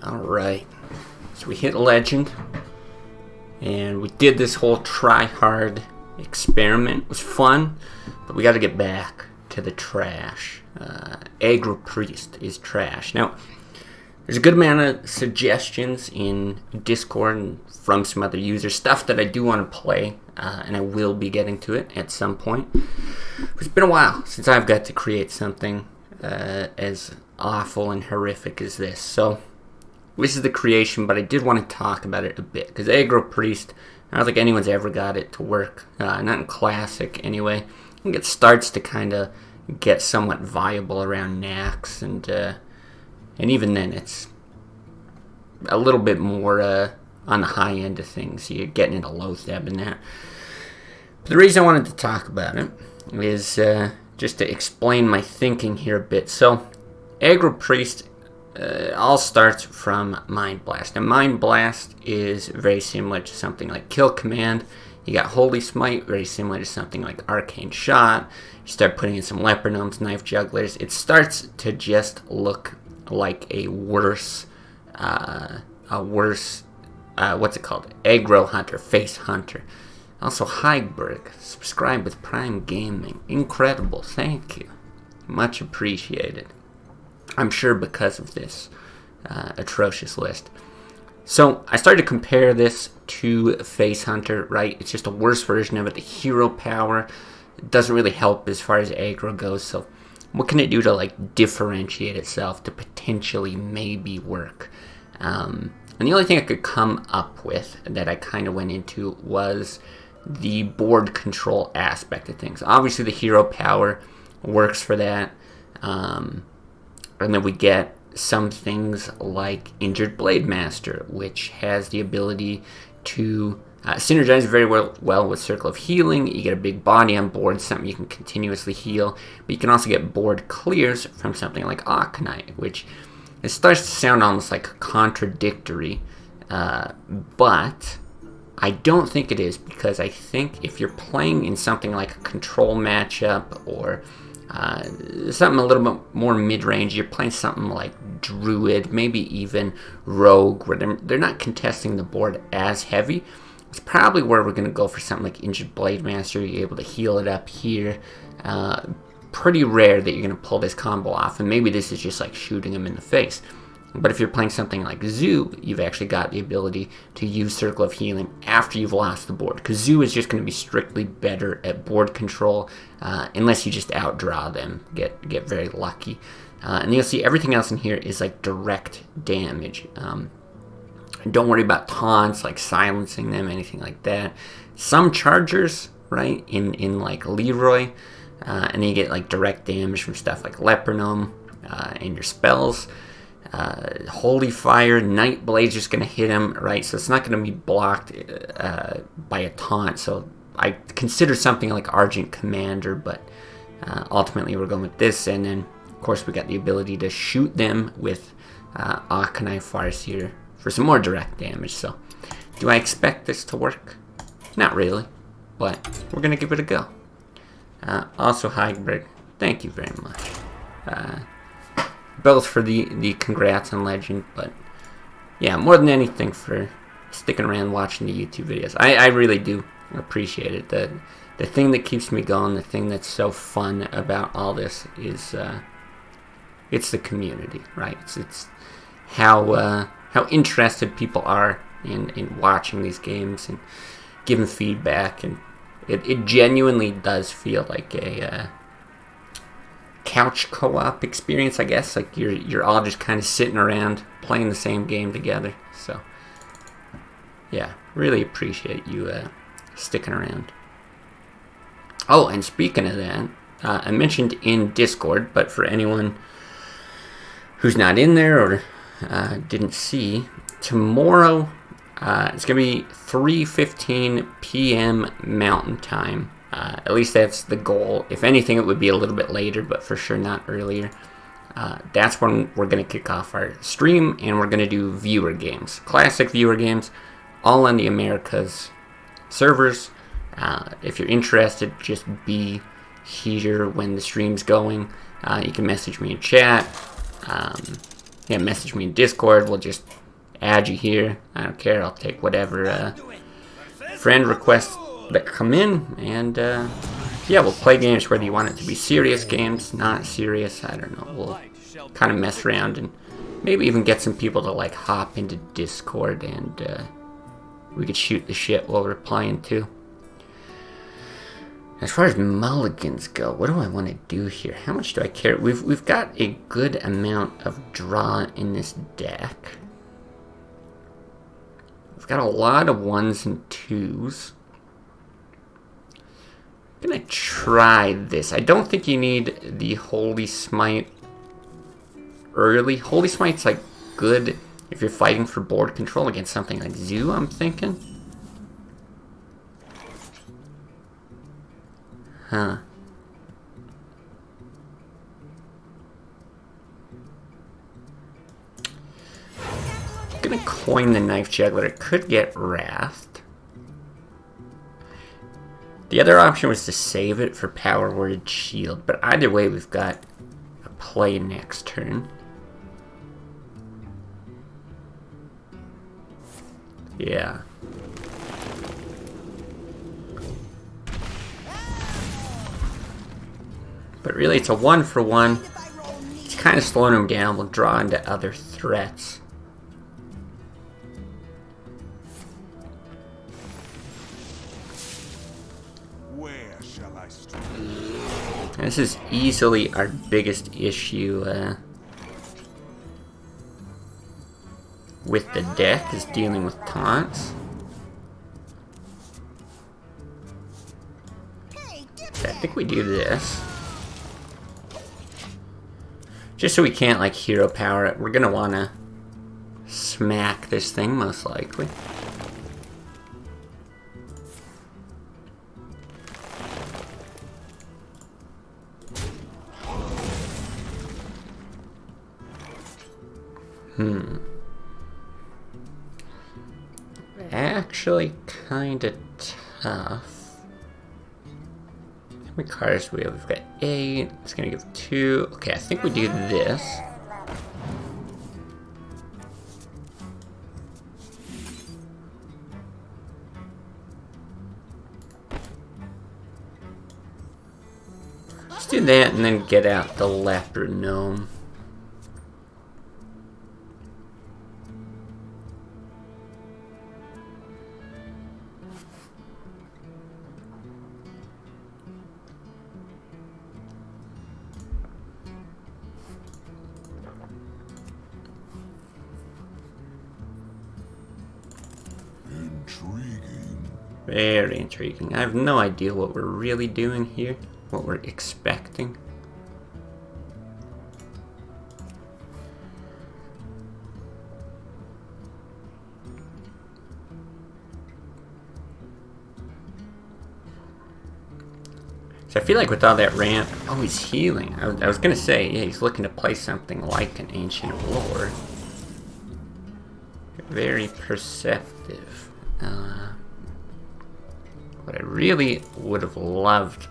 Alright, so we hit Legend, and we did this whole try-hard experiment. It was fun, but we got to get back to the trash. Aggro Priest is trash. Now, there's a good amount of suggestions in Discord and from some other users, stuff that I do want to play, and I will be getting to it at some point. It's been a while since I've got to create something as awful and horrific as this. So, this is the creation, but I did want to talk about it a bit, because Aggro Priest, I don't think anyone's ever got it to work, not in Classic anyway. I think it starts to kind of get somewhat viable around Nax, and even then it's a little bit more on the high end of things. You're getting into Loatheb and that. But the reason I wanted to talk about it is just to explain my thinking here a bit. So, Aggro Priest all starts from Mind Blast. Now, Mind Blast is very similar to something like Kill Command. You got Holy Smite, very similar to something like Arcane Shot. You start putting in some Leper-Gnomes, Knife Jugglers. It starts to just look like a worse, what's it called? Aggro Hunter, Face Hunter. Also, Heigberg, subscribe with Prime Gaming. Incredible, thank you. Much appreciated. I'm sure because of this atrocious list. So, I started to compare this to Face Hunter, right? It's just a worse version of it. The hero power doesn't really help as far as aggro goes, so what can it do to, like, differentiate itself to potentially maybe work? And the only thing I could come up with that I kind of went into was the board control aspect of things. Obviously, the hero power works for that. And then we get some things like Injured Blade Master, which has the ability to synergize very well with Circle of Healing. You get a big body on board, something you can continuously heal. But you can also get board clears from something like Aconite, which it starts to sound almost like contradictory. But I don't think it is, because I think if you're playing in something like a control matchup or something a little bit more mid-range, you're playing something like Druid, maybe even Rogue, where they're not contesting the board as heavy. It's probably where we're going to go for something like Injured Blade Master. You're able to heal it up here. Pretty rare that you're going to pull this combo off, and maybe this is just like shooting him in the face. But if you're playing something like Zoo, you've actually got the ability to use Circle of Healing after you've lost the board, because Zoo is just going to be strictly better at board control, unless you just outdraw them, get very lucky. And you'll see everything else in here is like direct damage. Don't worry about taunts, like silencing them, anything like that. Some chargers, right, in like Leroy, and then you get like direct damage from stuff like Leper-Gnome and your spells. Holy Fire, Night Blade's just going to hit him, right? So it's not going to be blocked by a taunt. So I consider something like Argent Commander, but ultimately we're going with this. And then, of course, we got the ability to shoot them with Aconite Farseer for some more direct damage. So do I expect this to work? Not really, but we're going to give it a go. Also, Heigberg, thank you very much. Both for the congrats on Legend, but yeah, more than anything for sticking around watching the YouTube videos. I really do appreciate it. The thing that keeps me going, the thing that's so fun about all this is it's the community, right? It's how interested people are in watching these games and giving feedback, and it genuinely does feel like a couch co-op experience, I guess. Like you're all just kind of sitting around playing the same game together. So yeah, really appreciate you sticking around. Oh, and speaking of that, I mentioned in Discord, but for anyone who's not in there or didn't see, tomorrow it's gonna be 3:15 p.m. Mountain Time. At least that's the goal. If anything, it would be a little bit later, but for sure not earlier. That's when we're going to kick off our stream, and we're going to do viewer games. Classic viewer games, all on the Americas servers. If you're interested, just be here when the stream's going. You can message me in chat. Yeah, message me in Discord. We'll just add you here. I don't care. I'll take whatever friend requests that come in. And yeah, we'll play games whether you want it to be serious games, not serious. I don't know. We'll kind of mess around and maybe even get some people to like hop into Discord and we could shoot the shit while we're playing too. As far as mulligans go, what do I want to do here? How much do I care? We've got a good amount of draw in this deck. We've got a lot of 1s and 2s. I'm gonna try this. I don't think you need the Holy Smite early. Holy Smite's like good if you're fighting for board control against something like Zoo, I'm thinking. Huh. I'm gonna coin the Knife Juggler. It could get Wrathed. The other option was to save it for Power Word Shield, but either way we've got a play next turn. Yeah. But really, it's a 1-for-1. It's kind of slowing him down. We'll draw into other threats. Where shall I strike? This is easily our biggest issue with the deck, is dealing with taunts. So I think we do this. Just so we can't, like, hero power it. We're gonna wanna smack this thing, most likely. Actually, kinda tough. How many cards do we have? We've got 8. It's gonna give 2. Okay, I think we do this. Let's do that and then get out the Leper Gnome. Very intriguing. I have no idea what we're really doing here, what we're expecting. So I feel like with all that ramp, oh, he's healing. I was gonna say, yeah, he's looking to play something like an Ancient Lord. Very perceptive. What I really would have loved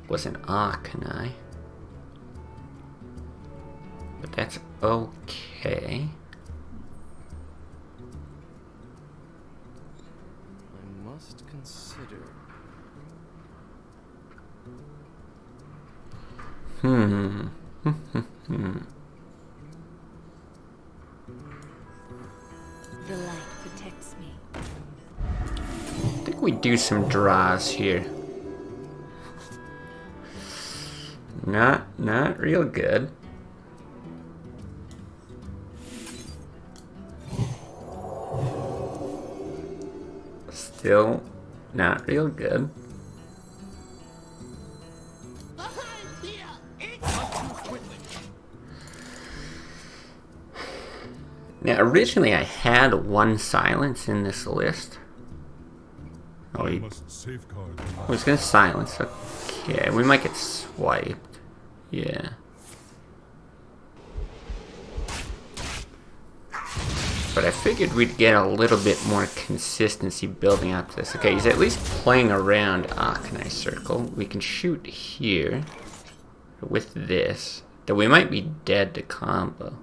was an Arcanine. But that's okay. I must consider. The light protects me. I think we do some draws here. Not real good. Still not real good. Now, originally I had 1 silence in this list. Oh, I was gonna silence. Okay, we might get swiped. Yeah. But I figured we'd get a little bit more consistency building up to this. Okay, he's at least playing around Arcanine Circle. We can shoot here with this. Though we might be dead to combo.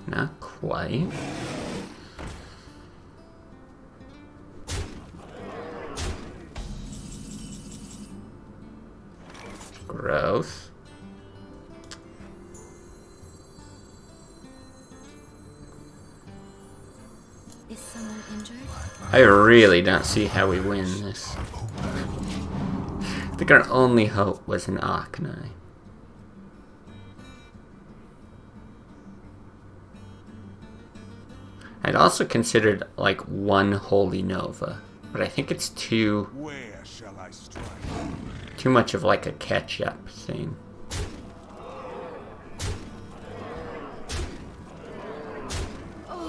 Not quite. Gross. Is someone injured? I really don't see how we win this. I think our only hope was an Arcanine. I'd also considered like one Holy Nova, but I think it's too Where shall I strike? much of like a catch-up thing.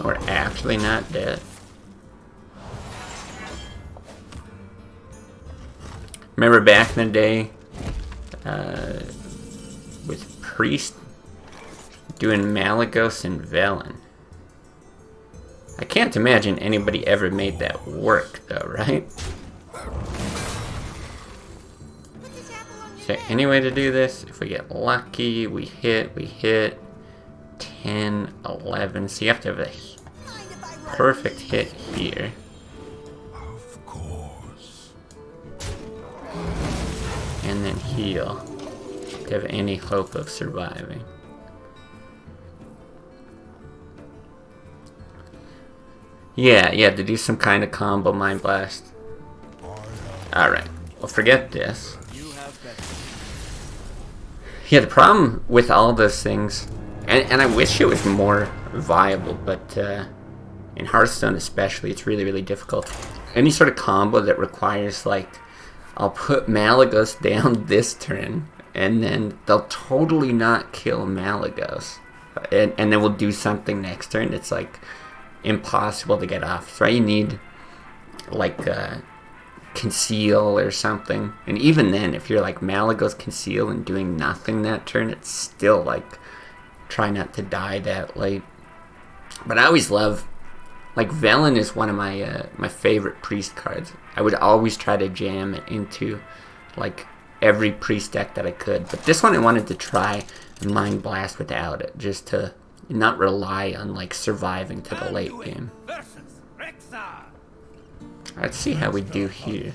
We're actually not dead. Remember back in the day, with Priest doing Malagos and Velen. I can't imagine anybody ever made that work, though, right? Is there any way to do this? If we get lucky, we hit 10, 11. So you have to have a perfect hit here. Of course. And then heal to have any hope of surviving. Yeah, to do some kind of combo Mind Blast. Alright, well forget this. Yeah, the problem with all those things, and I wish it was more viable, but in Hearthstone especially, it's really, really difficult. Any sort of combo that requires, like, I'll put Malagos down this turn, and then they'll totally not kill Malagos. And then we'll do something next turn. It's like impossible to get off. So you need like conceal or something. And even then, if you're like Malagos conceal and doing nothing that turn, it's still like try not to die that late. But I always love, like, Velen is one of my my favorite Priest cards. I would always try to jam it into like every Priest deck that I could. But this one I wanted to try Mind Blast without it, just to not rely on like surviving to the late game. Let's see how we do here.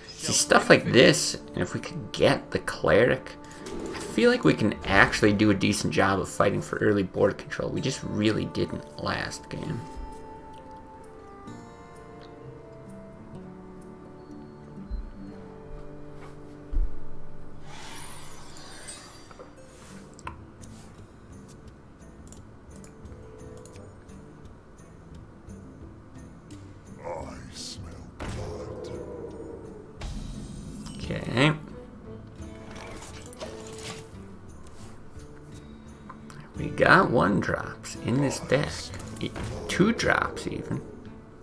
See, stuff like this, and if we could get the Cleric, I feel like we can actually do a decent job of fighting for early board control. We just really didn't last game. I smell blood. Okay. We got 1 drops in this deck. 2 drops even.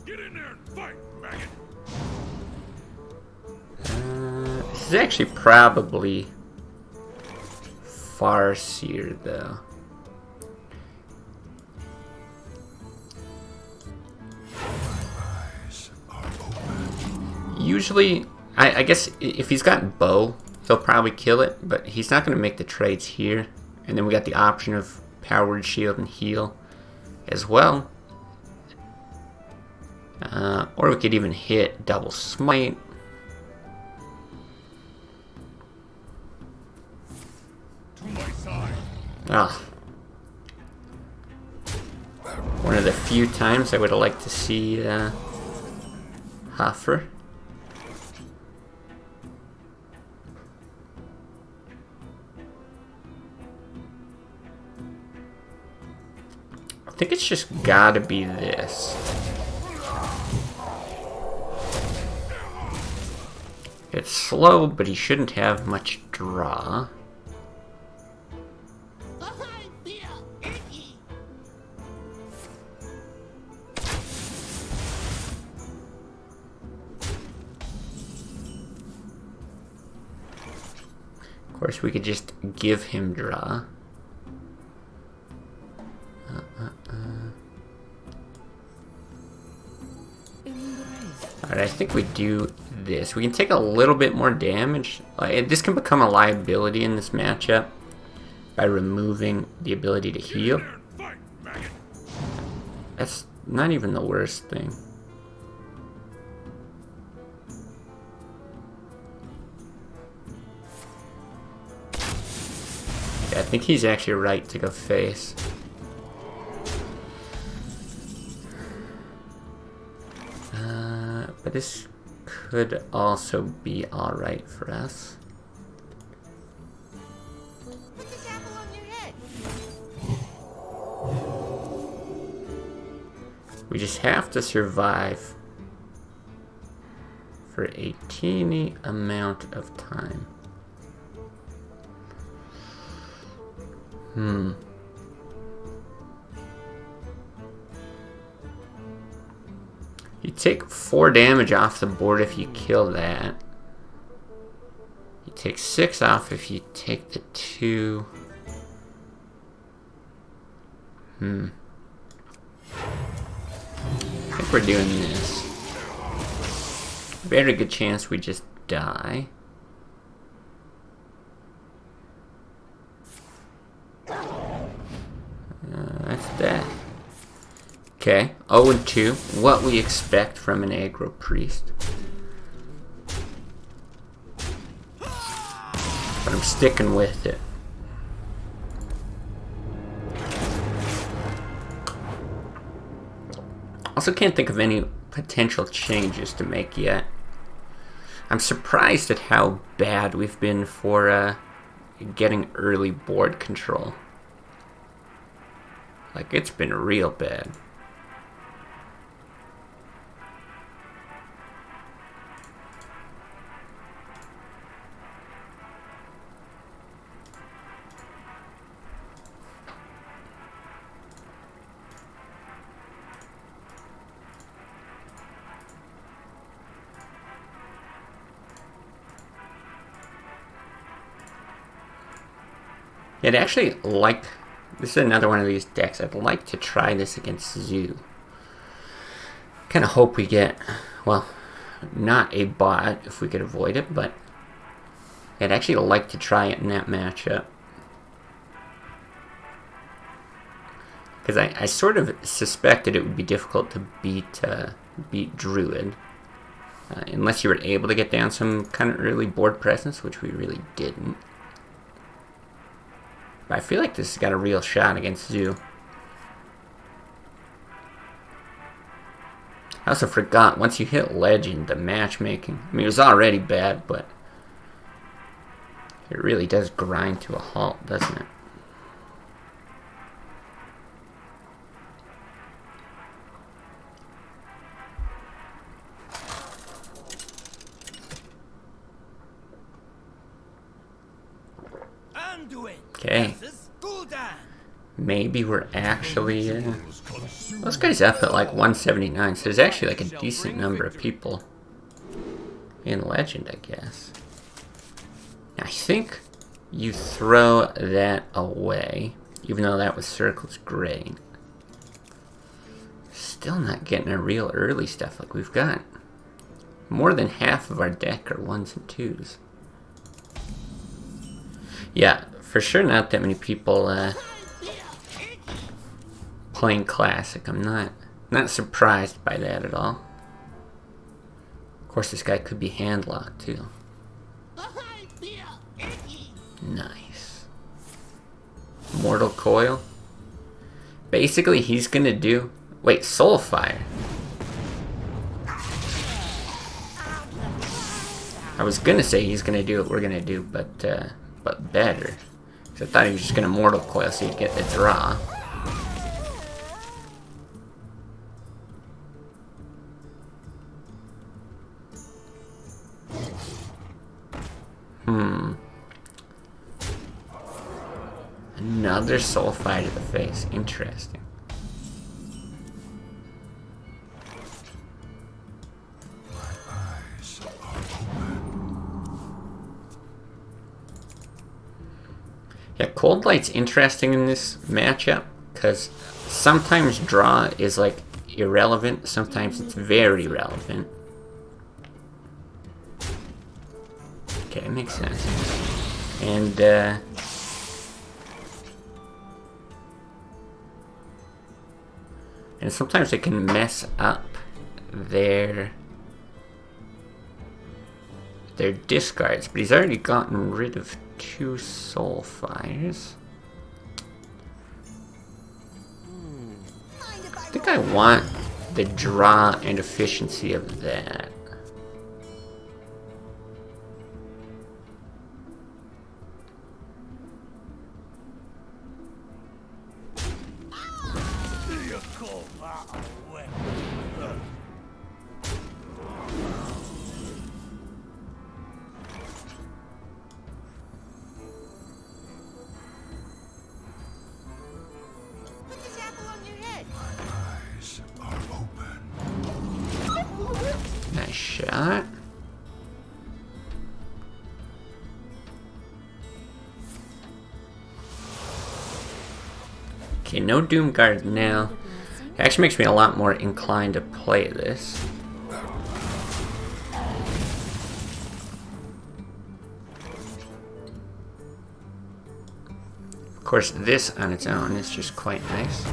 Get in there and fight, maggot. This is actually probably Farseer though. Usually, I guess if he's got bow, he'll probably kill it, but he's not going to make the trades here. And then we got the option of powered shield and heal as well. Or we could even hit double smite. To my side. Ah. One of the few times I would have liked to see Huffer. I think it's just gotta be this. It's slow, but he shouldn't have much draw. Of course, we could just give him draw. Alright, I think we do this. We can take a little bit more damage. This can become a liability in this matchup by removing the ability to heal. That's not even the worst thing. Yeah, I think he's actually right to go face. But this could also be alright for us. Put this apple on your head. We just have to survive for a teeny amount of time. You take 4 damage off the board if you kill that. You take 6 off if you take the 2. I think we're doing this. Very good chance we just die. That's that. Okay, 0-2. What we expect from an aggro priest. But I'm sticking with it. Also can't think of any potential changes to make yet. I'm surprised at how bad we've been for getting early board control. Like, it's been real bad. I'd actually like... This is another one of these decks. I'd like to try this against Zoo. Kind of hope we get, well, not a bot if we could avoid it, but I'd actually like to try it in that matchup. Because I sort of suspected it would be difficult to beat Druid. Unless you were able to get down some kind of early board presence, which we really didn't. But I feel like this has got a real shot against Zoo. I also forgot, once you hit Legend, the matchmaking, I mean, it was already bad, but it really does grind to a halt, doesn't it? Okay. Maybe we're actually... this guy's up at like 179, so there's actually like a decent number of people in Legend, I guess. I think you throw that away, even though that was Circle's great. Still not getting a real early stuff. Like, we've got more than half of our deck are 1s and 2s. Yeah, for sure not that many people playing Classic. I'm not surprised by that at all. Of course, this guy could be hand-locked, too. Nice. Mortal Coil. Basically, he's gonna do... Wait, Soulfire. I was gonna say he's gonna do what we're gonna do, but better. Because I thought he was just gonna Mortal Coil so he'd get the draw. Another Soulfire to the face. Interesting. Yeah, Cold Light's interesting in this matchup because sometimes draw is like irrelevant, sometimes it's very relevant. Okay, makes sense. And sometimes it can mess up their discards, but he's already gotten rid of 2 soul fires. I think I want the draw and efficiency of that. Put this apple on your head. Eyes are open. Nice shot. Okay, no Doomguard now. It actually makes me a lot more inclined to play this. Of course, this on its own is just quite nice.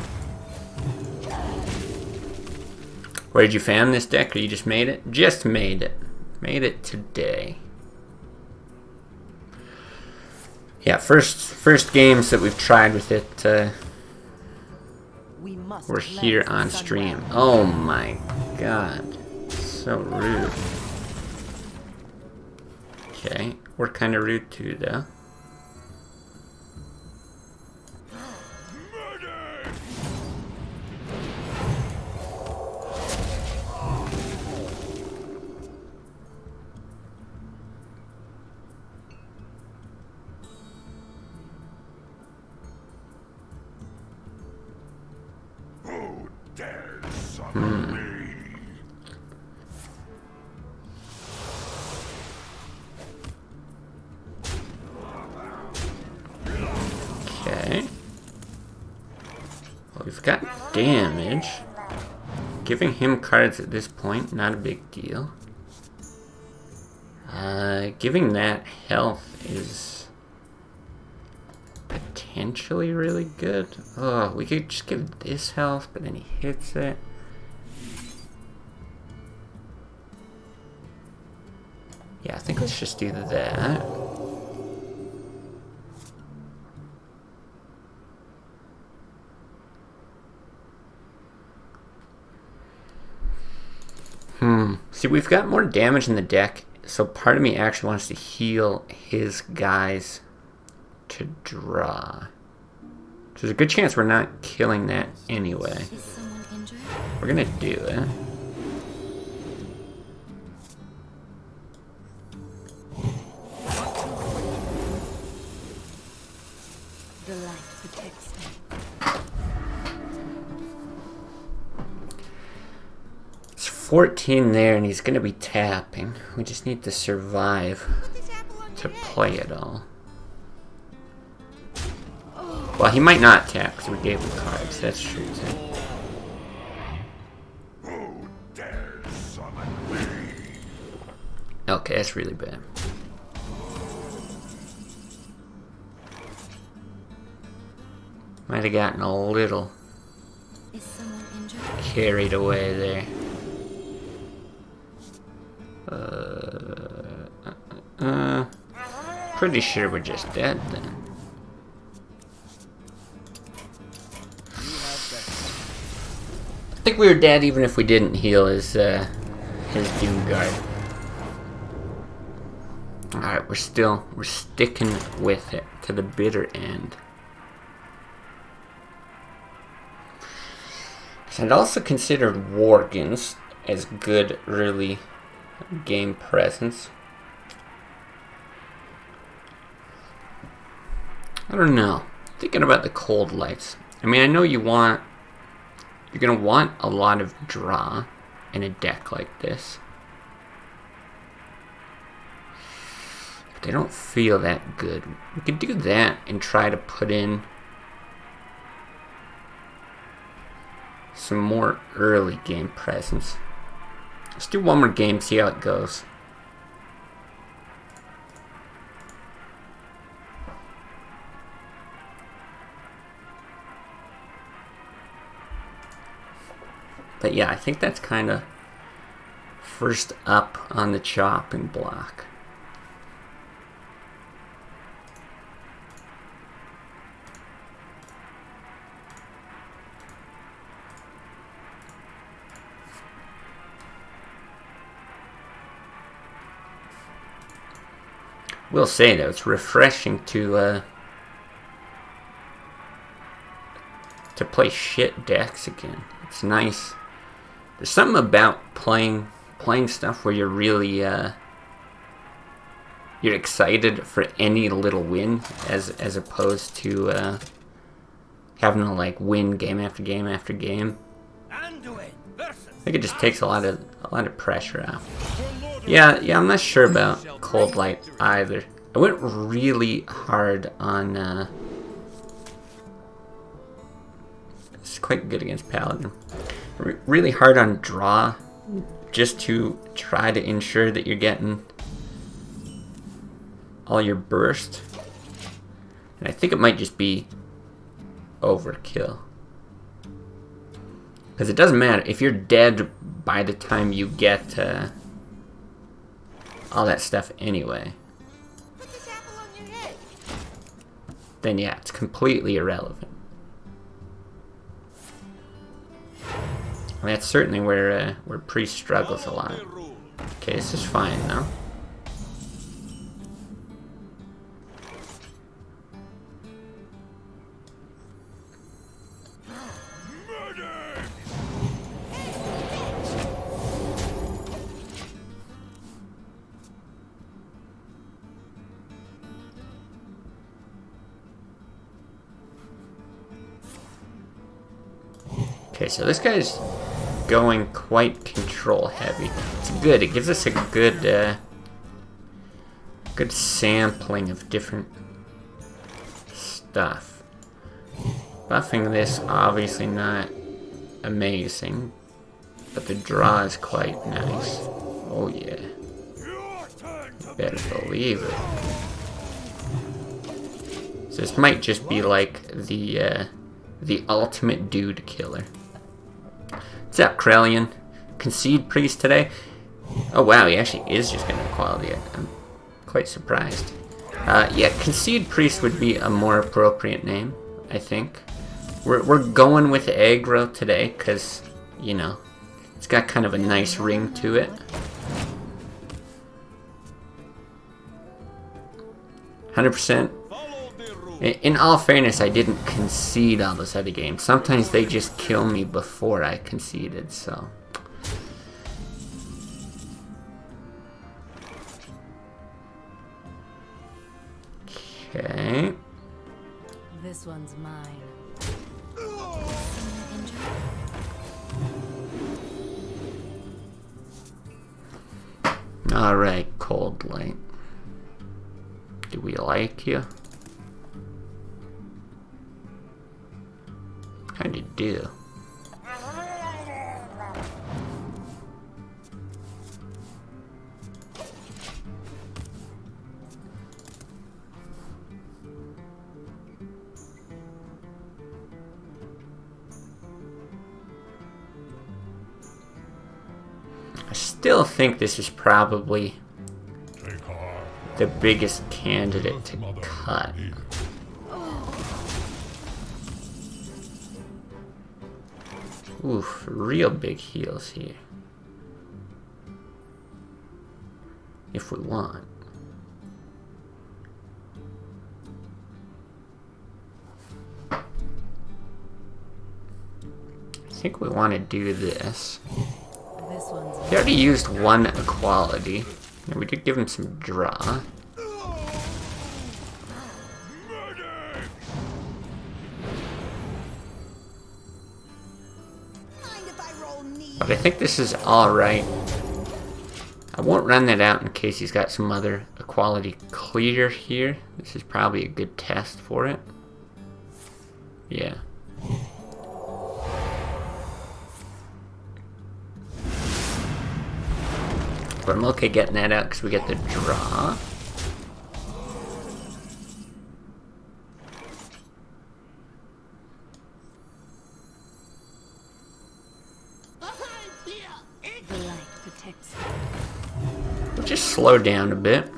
Where did you found this deck, or you just made it? Just made it. Made it today. Yeah, first games that we've tried with it were here on stream. Oh my god. So rude. Okay, we're kind of rude too, though. Who dares summon me? Okay. Well, we've got damage. Giving him cards at this point, not a big deal. Giving that health is potentially really good. Oh, we could just give this health, but then he hits it. Yeah, I think let's just do that. See, we've got more damage in the deck, so part of me actually wants to heal his guys to draw. So there's a good chance we're not killing that anyway. Is someone injured? We're gonna do it. The light protects me. It's 14 there, and he's gonna be tapping. We just need to survive Put this apple on to your head. play it all. Well, he might not tap because we gave him cards. That's true too. Who dares summon me? Okay, that's really bad. Might have gotten a little Is someone injured? carried away there. Pretty sure we're just dead then. I think we were dead even if we didn't heal his Doomguard. Alright, we're sticking with it to the bitter end. I'd also considered Worgens as good early game presence. I don't know. Thinking about the cold lights. I mean, I know you're gonna want a lot of draw in a deck like this. But they don't feel that good. We could do that and try to put in some more early game presence. Let's do one more game, see how it goes. But yeah, I think that's kind of first up on the chopping block. Will say though, it's refreshing to play shit decks again. It's nice. There's something about playing stuff where you're really you're excited for any little win, as opposed to having to like win game after game after game. I think it just takes a lot of pressure off. Yeah, I'm not sure about Cold Light either. I went really hard on. It's quite good against Paladin. Really hard on draw, just to try to ensure that you're getting all your burst. And I think it might just be overkill. Because it doesn't matter if you're dead by the time you get all that stuff anyway. Put this apple on your head. Then yeah, it's completely irrelevant. And that's certainly where Priest struggles a lot. Okay, this is fine now. Okay, so this guy's going quite control heavy. It's good. It gives us a good good sampling of different stuff. Buffing this obviously not amazing, but the draw is quite nice. Oh yeah. You better believe it. So this might just be like the ultimate dude killer. What's up, Krellian? Concede Priest today? Oh wow, he actually is just going to quality it. I'm quite surprised. Yeah, Concede Priest would be a more appropriate name, I think. We're going with Aggro today, because, you know, it's got kind of a nice ring to it. 100%. In all fairness, I didn't concede all those other games. Sometimes they just kill me before I conceded, so. Okay. This one's mine. Someone injured? Alright, Cold Light. Do we like you? Kinda do. I still think this is probably the biggest candidate to cut. Oof, real big heals here. If we want. I think we want to do this. This one's He already used one equality. And we did give him some draw. But I think this is alright. I won't run that out in case he's got some other equality clear here. This is probably a good test for it. Yeah. But I'm okay getting that out because we get the draw. tactics. We'll just slow down a bit.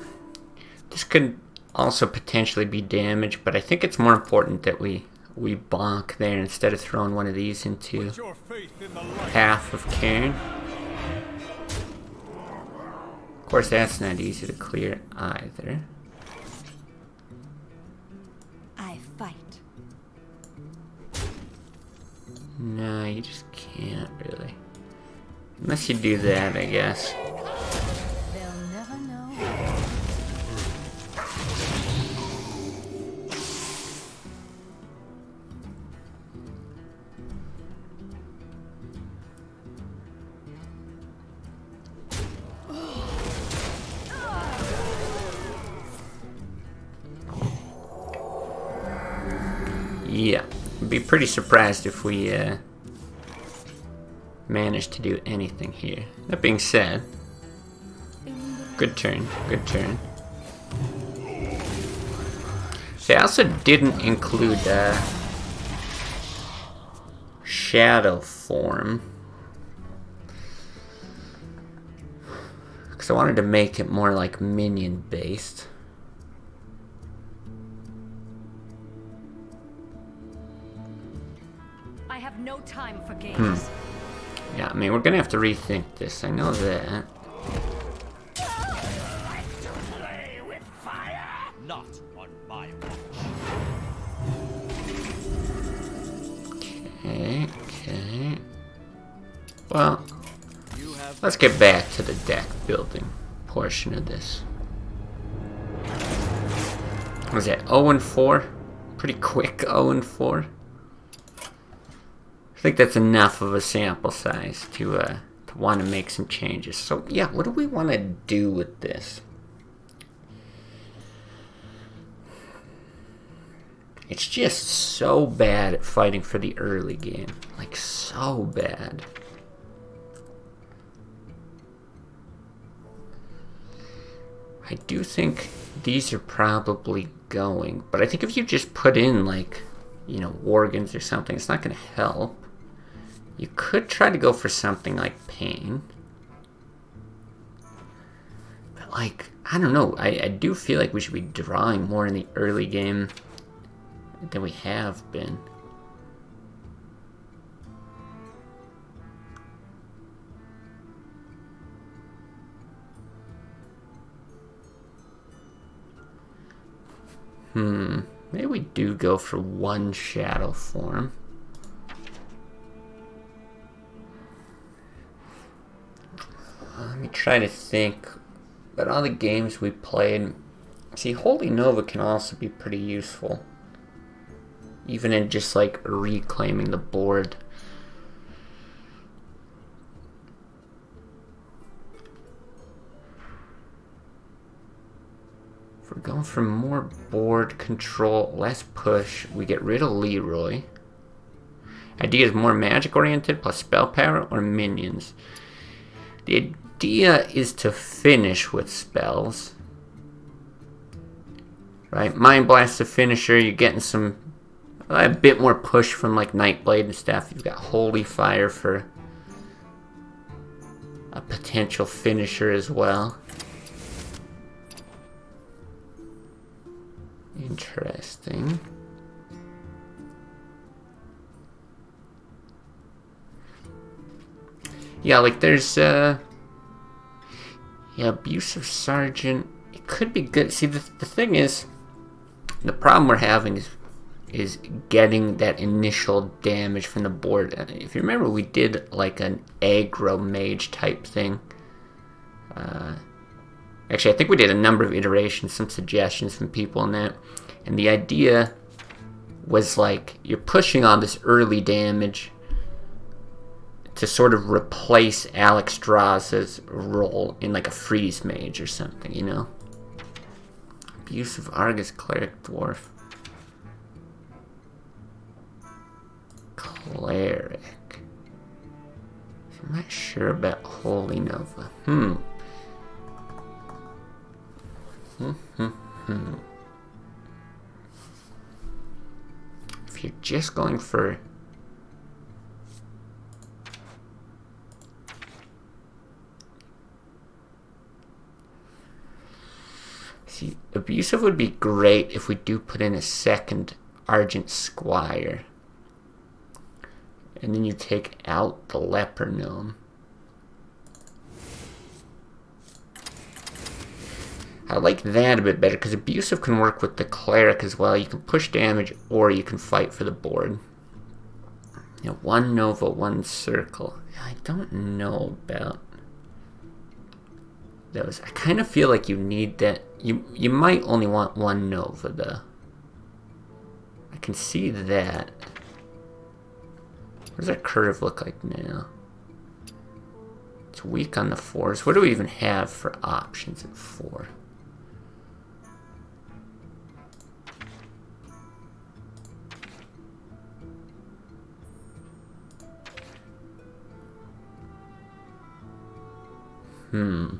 This could also potentially be damage, but I think it's more important that we bonk there instead of throwing one of these into Put your faith in the light. Path of Cairn. Of course, that's not easy to clear either. I fight. No, you just can't really. Unless you do that, I guess. They'll never know. Yeah, I'd be pretty surprised if we managed to do anything here. That being said, good turn, good turn. See, I also didn't include Shadowform, because I wanted to make it more like minion based. I have no time for games. Yeah, I mean, we're gonna have to rethink this, I know that. Play with fire. Not on my watch. Okay. Well, You have let's get back to the deck building portion of this. What was that, 0-4? Pretty quick 0-4. I think that's enough of a sample size to want to make some changes. So yeah, what do we want to do with this? It's just so bad at fighting for the early game. Like, so bad. I do think these are probably going, but I think if you just put in, like, you know, Worgens or something, it's not going to help. You could try to go for something like Pain. But, like, I don't know. I do feel like we should be drawing more in the early game than we have been. Maybe we do go for one Shadowform. Let me try to think about all the games we played. See, Holy Nova can also be pretty useful. Even in just like reclaiming the board. If we're going for more board control, less push, we get rid of Leroy. Idea is more magic oriented plus spell power or minions. The idea is to finish with spells. Right? Mind Blast's a finisher, you're getting some a bit more push from like Nightblade and stuff. You've got Holy Fire for a potential finisher as well. Interesting. Yeah, like there's yeah, Abusive Sergeant. It could be good. See, the thing is, the problem we're having is getting that initial damage from the board. If you remember, we did like an aggro mage type thing. Actually, I think we did a number of iterations, some suggestions from people on that. And the idea was like, you're pushing on this early damage to sort of replace Alex Strauss's role in like a freeze mage or something, you know? Abusive Argus Cleric Dwarf. Cleric. I'm not sure about Holy Nova. If you're just going for See, Abusive would be great if we do put in a second Argent Squire. And then you take out the Leper Gnome. I like that a bit better, because Abusive can work with the Cleric as well. You can push damage, or you can fight for the board. You know, 1 Nova, 1 Circle. I don't know about those. I kind of feel like you need that. You might only want 1 Nova, though. I can see that. What does that curve look like now? It's weak on the 4s. What do we even have for options at 4? You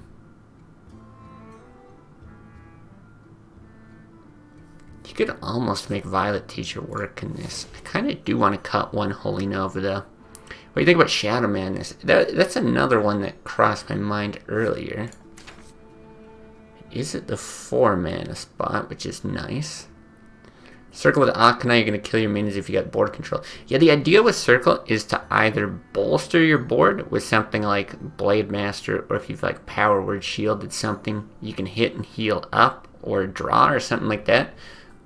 could almost make Violet Teacher work in this. I kind of do want to cut 1 Holy Nova, though. What do you think about Shadow Madness? That's another one that crossed my mind earlier. Is it the 4 mana spot, which is nice. Circle with Akana, you're going to kill your minions if you got board control. Yeah, the idea with Circle is to either bolster your board with something like Blade Master, or if you've like Power Word shielded something, you can hit and heal up, or draw, or something like that.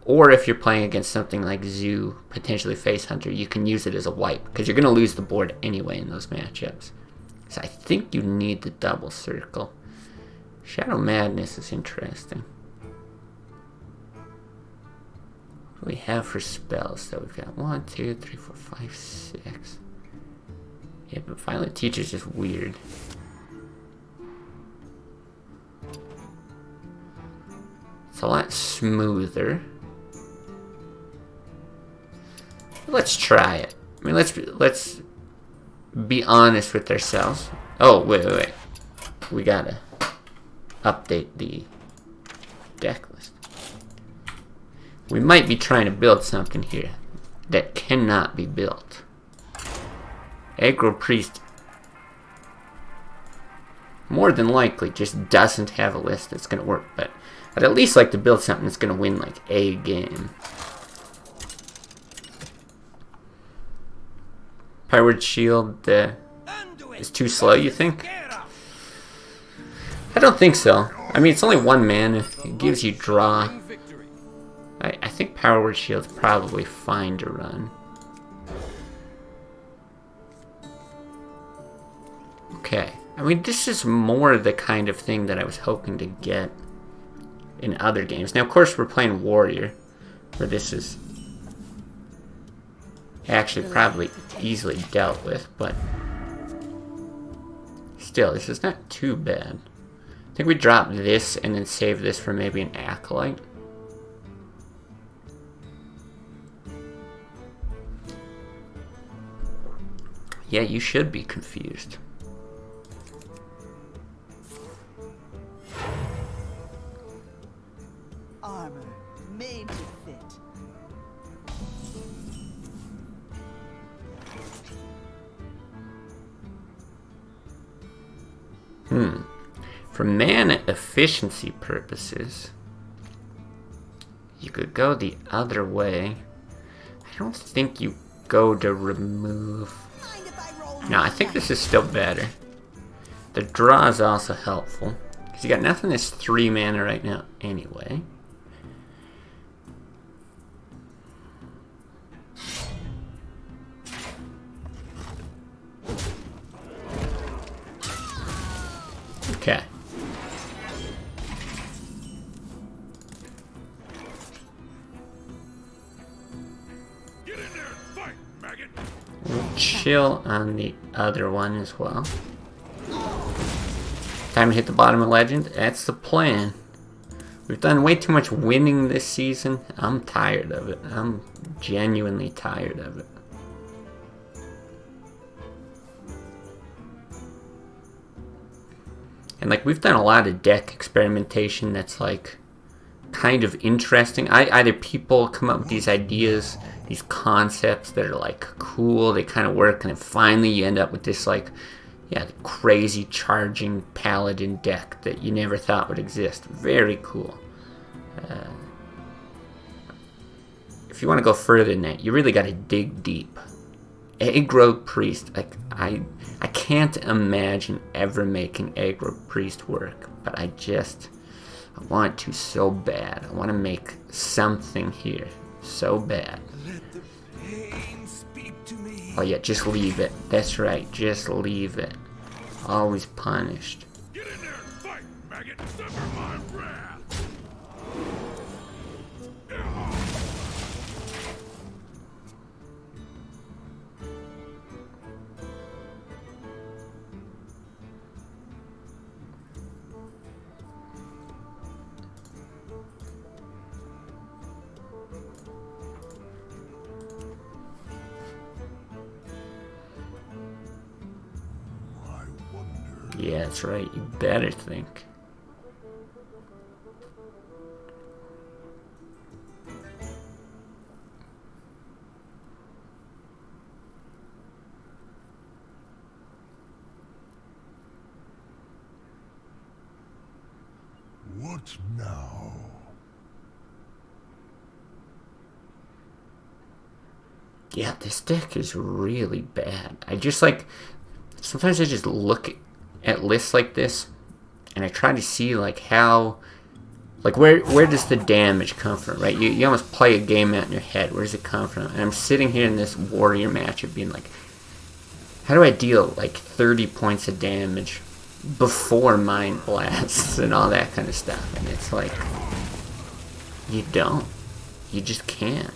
Or if you're playing against something like Zoo, potentially Face Hunter, you can use it as a wipe, because you're going to lose the board anyway in those matchups. So I think you need the double Circle. Shadow Madness is interesting. What do we have for spells? So we've got 1, 2, 3, 4, 5, 6. Yeah, but Violet Teacher's just weird. It's a lot smoother. Let's try it. I mean, let's be honest with ourselves. Oh, wait. We gotta update the deck list. We might be trying to build something here that cannot be built. Aggro Priest more than likely just doesn't have a list that's going to work, but I'd at least like to build something that's going to win like a game. Powered Shield is too slow, you think? I don't think so. I mean, it's only 1 mana. It gives you draw. I think Power Word Shield's probably fine to run. Okay. I mean, this is more the kind of thing that I was hoping to get in other games. Now, of course, we're playing Warrior, where this is actually probably easily dealt with, but still, this is not too bad. I think we drop this and then save this for maybe an Acolyte. Yeah, you should be confused. Armor made to fit. For mana efficiency purposes, you could go the other way. I don't think you go to remove. No, I think this is still better. The draw is also helpful, because you got nothing that's 3 mana right now anyway. Okay. Get in there and fight, maggot! We'll chill on the other one as well. Time to hit the bottom of Legend. That's the plan. We've done way too much winning this season. I'm tired of it. I'm genuinely tired of it. And like, we've done a lot of deck experimentation that's like kind of interesting. Either people come up with these ideas, these concepts that are like cool, they kind of work, and then finally you end up with this like, yeah, crazy charging paladin deck that you never thought would exist. Very cool. If you want to go further than that, you really got to dig deep. Aggro Priest, like I can't imagine ever making Aggro Priest work, but I want to so bad. I want to make something here so bad. Let the pain speak to me. Oh yeah, just leave it. That's right, just leave it. Always punished. Get in there and fight, maggot. Suffer my wrath. Yeah, that's right. You better think. What now? Yeah, this deck is really bad. I just like... Sometimes I just look at lists like this, and I try to see like how, like where does the damage come from, right? You almost play a game out in your head. Where does it come from? And I'm sitting here in this warrior matchup being like, how do I deal like 30 points of damage before mind blasts and all that kind of stuff? And it's like, you don't. You just can't.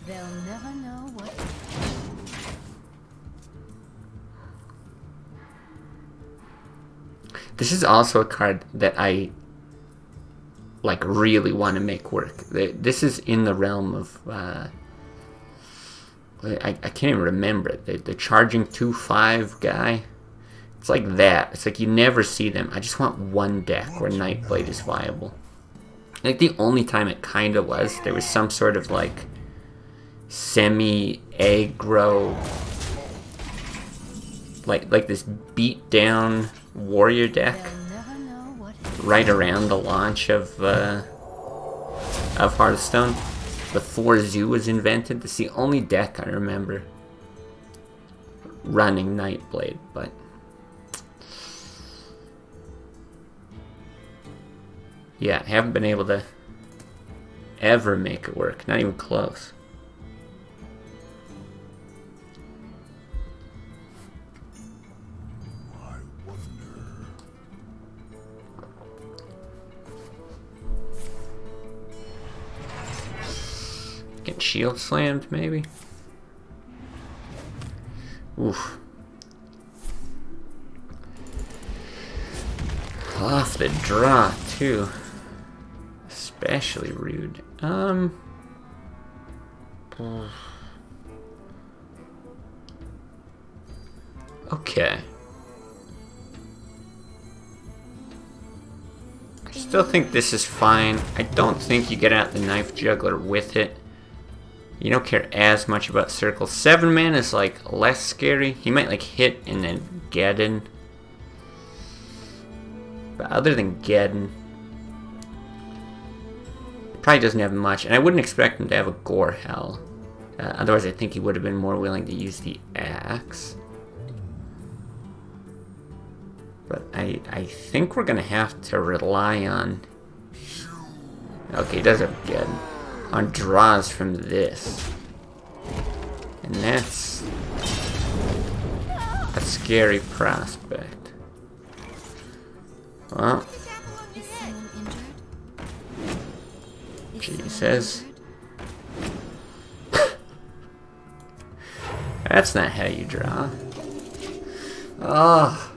They'll never know what. This is also a card that I like really want to make work. This is in the realm of I can't even remember it. The charging 2/5 guy. It's like that. It's like you never see them. I just want one deck where Nightblade is viable. Like the only time it kind of was, there was some sort of like semi-aggro, like this beat down warrior deck They'll never know what. right around the launch of Hearthstone before Zoo was invented. It's the only deck I remember running Nightblade, but yeah, I haven't been able to ever make it work, not even close. Get shield slammed, maybe? Oof. Off the draw, too. Especially rude. Okay. I still think this is fine. I don't think you get out the knife juggler with it. You don't care as much about circle. 7 man is like less scary. He might like hit and then Geddon. But other than Geddon, probably doesn't have much. And I wouldn't expect him to have a Gore Hell. Otherwise I think he would have been more willing to use the axe. But I think we're gonna have to rely on... Okay, he does have Geddon. On draws from this. And that's a scary prospect. Well, Is someone injured? Jesus. That's not how you draw. Oh.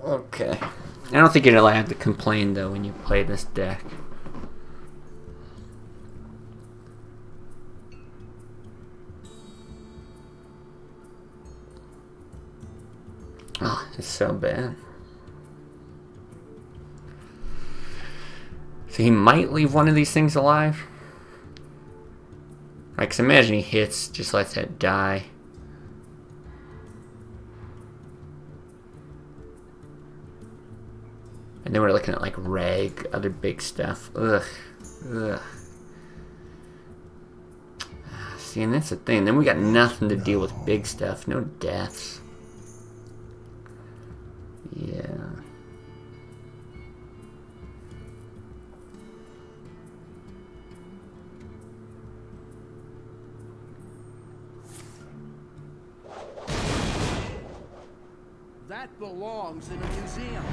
Okay. I don't think you're allowed to complain though when you play this deck. Oh, it's so bad. So he might leave one of these things alive? Like, 'cause imagine he hits, just lets that die. And then we're looking at like Rag, other big stuff. Ugh. Ugh. See, and that's the thing. Then we got nothing to deal with big stuff. No deaths. Yeah. That belongs in a museum.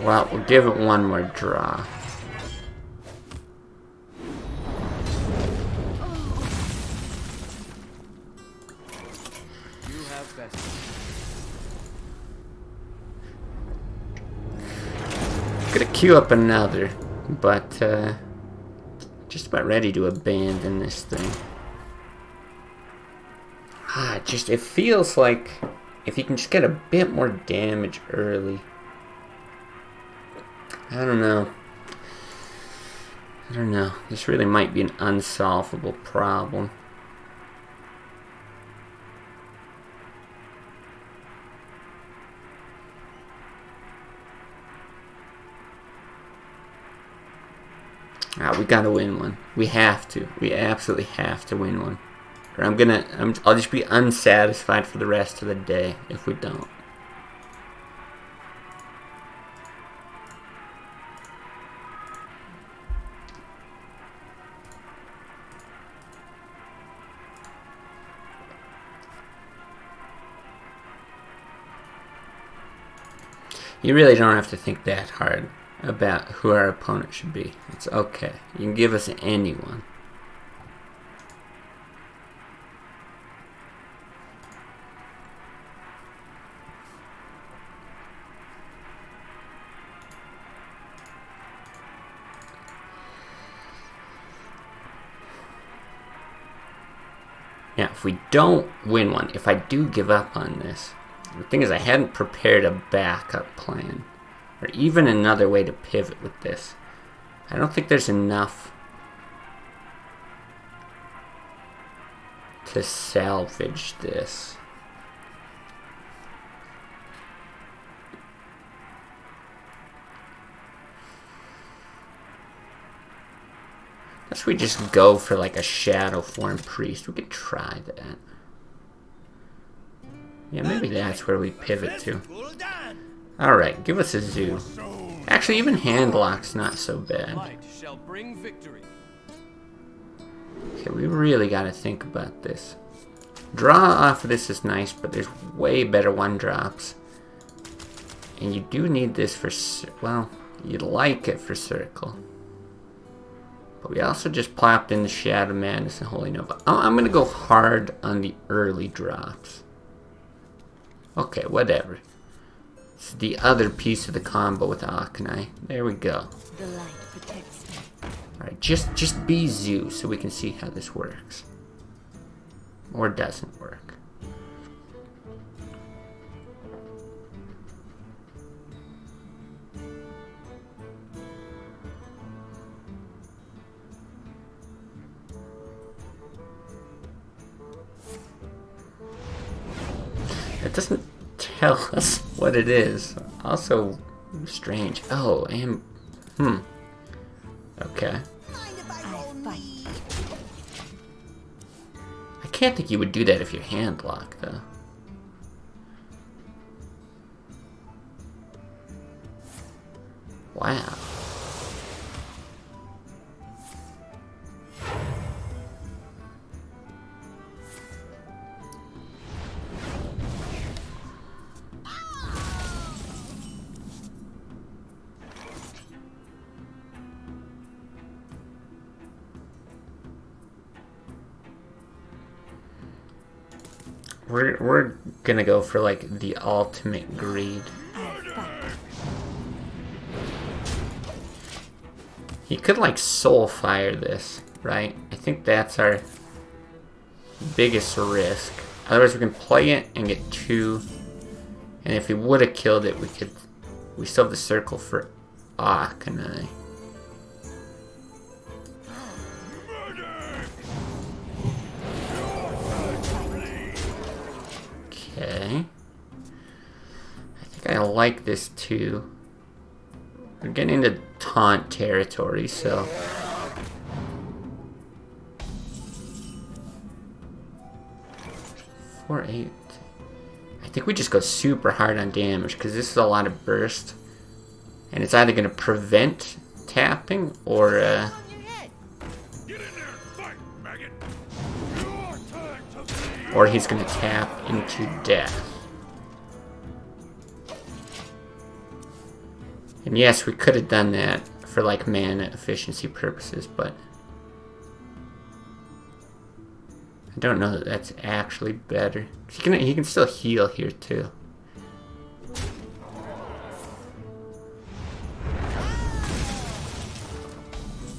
Well, we'll give it one more draw. You have best. Gonna queue up another, but just about ready to abandon this thing. It feels like if you can just get a bit more damage early. I don't know. This really might be an unsolvable problem. We gotta win one. We have to. We absolutely have to win one. Or I'll just be unsatisfied for the rest of the day if we don't. You really don't have to think that hard about who our opponent should be. It's okay. You can give us anyone. Now, if we don't win one, if I do give up on this, the thing is I hadn't prepared a backup plan, or even another way to pivot with this. I don't think there's enough to salvage this. Unless we just go for like a Shadowform priest. We could try that. Yeah, maybe that's where we pivot to. Alright, give us a zoo. Actually, even Handlock's not so bad. Light shall bring victory. Okay, we really gotta think about this. Draw off of this is nice, but there's way better 1-drops. And you do need this for, well, you'd like it for Circle. But we also just plopped in the Shadow Madness and Holy Nova. I'm gonna go hard on the early drops. Okay, whatever. It's the other piece of the combo with Akanai. There we go. The light protects me. Alright, just be Zoo so we can see how this works. Or doesn't work. It doesn't tell us what it is. Also strange. Oh, and okay. I can't think you would do that if you're handlocked, though. Wow. We're gonna go for like the ultimate greed. He could like soul fire this, right? I think that's our biggest risk. Otherwise we can play it and get 2. And if he would have killed it, we still have the circle for Akanai. Okay. I think I like this too. We're getting into taunt territory, so... 4-8. I think we just go super hard on damage because this is a lot of burst. And it's either going to prevent tapping or... Get in there and fight, maggot. Your time to bleed. or he's going to tap into death. And yes, we could have done that for like mana efficiency purposes, but I don't know that that's actually better. He can still heal here too.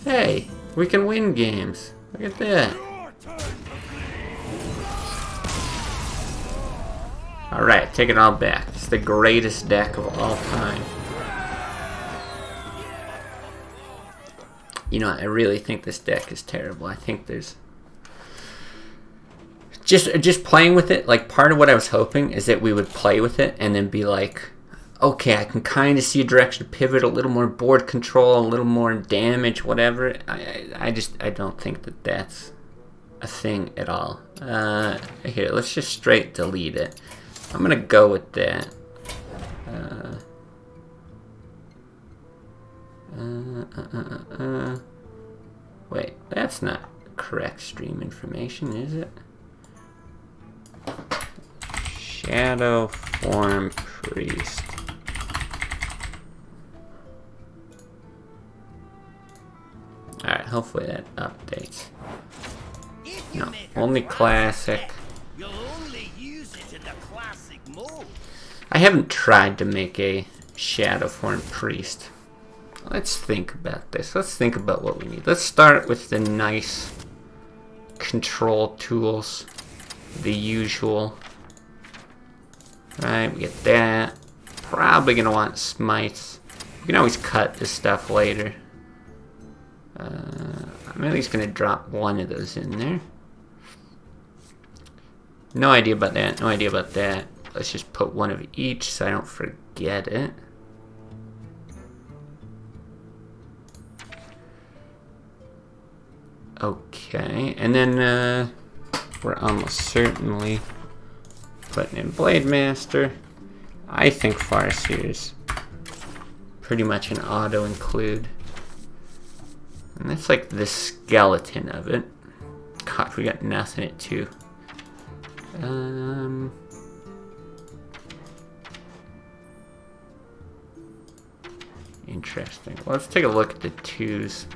Hey, we can win games. Look at that. Your time to bleed. Alright, take it all back. It's the greatest deck of all time. You know, I really think this deck is terrible. I think there's... Just playing with it, like, part of what I was hoping is that we would play with it and then be like, okay, I can kind of see a direction to pivot, a little more board control, a little more damage, whatever. I don't think that that's a thing at all. Here, let's just straight delete it. I'm gonna go with that. Wait, that's not correct stream information, is it? Shadowform Priest. Alright, hopefully that updates. No, only classic. You'll only use it in the classic mode. I haven't tried to make a Shadowform Priest. Let's think about this. Let's think about what we need. Let's start with the nice control tools. The usual. Right, we get that. Probably gonna want smites. We can always cut this stuff later. I'm at least gonna drop one of those in there. No idea about that, no idea about that. Let's just put one of each so I don't forget it. Okay, and then we're almost certainly putting in Blade Master. I think Farseer's pretty much an auto include. And that's like the skeleton of it. God, we got nothing at 2. Interesting. Well, let's take a look at the 2s.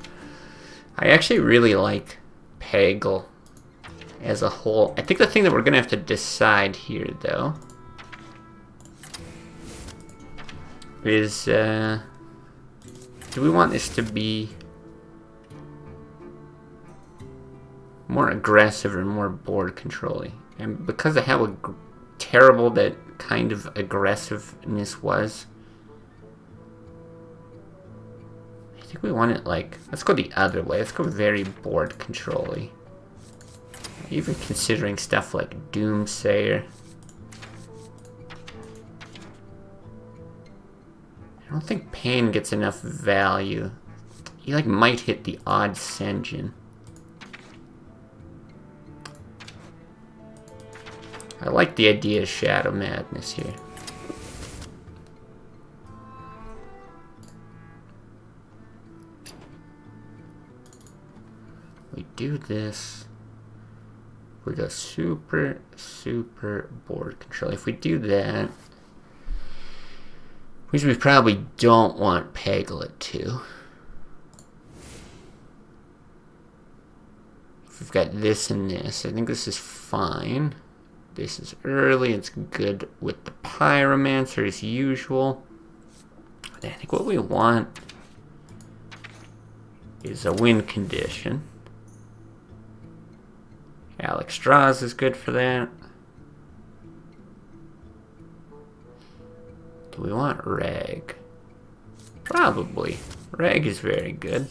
I actually really like Peggle as a whole. I think the thing that we're going to have to decide here, though, is, do we want this to be more aggressive or more board controlling? And because of how terrible that kind of aggressiveness was, I think we want it like, let's go the other way. Let's go very board controlling. Even considering stuff like Doomsayer. I don't think Pain gets enough value. He like might hit the odd Senjin. I like the idea of Shadow Madness here. We do this. We go super, super board control. If we do that, which we probably don't want Peggle at 2. If we've got this and this, I think this is fine. This is early. It's good with the Pyromancer as usual. I think what we want is a win condition. Alex Strauss is good for that. Do we want Reg? Probably. Reg is very good.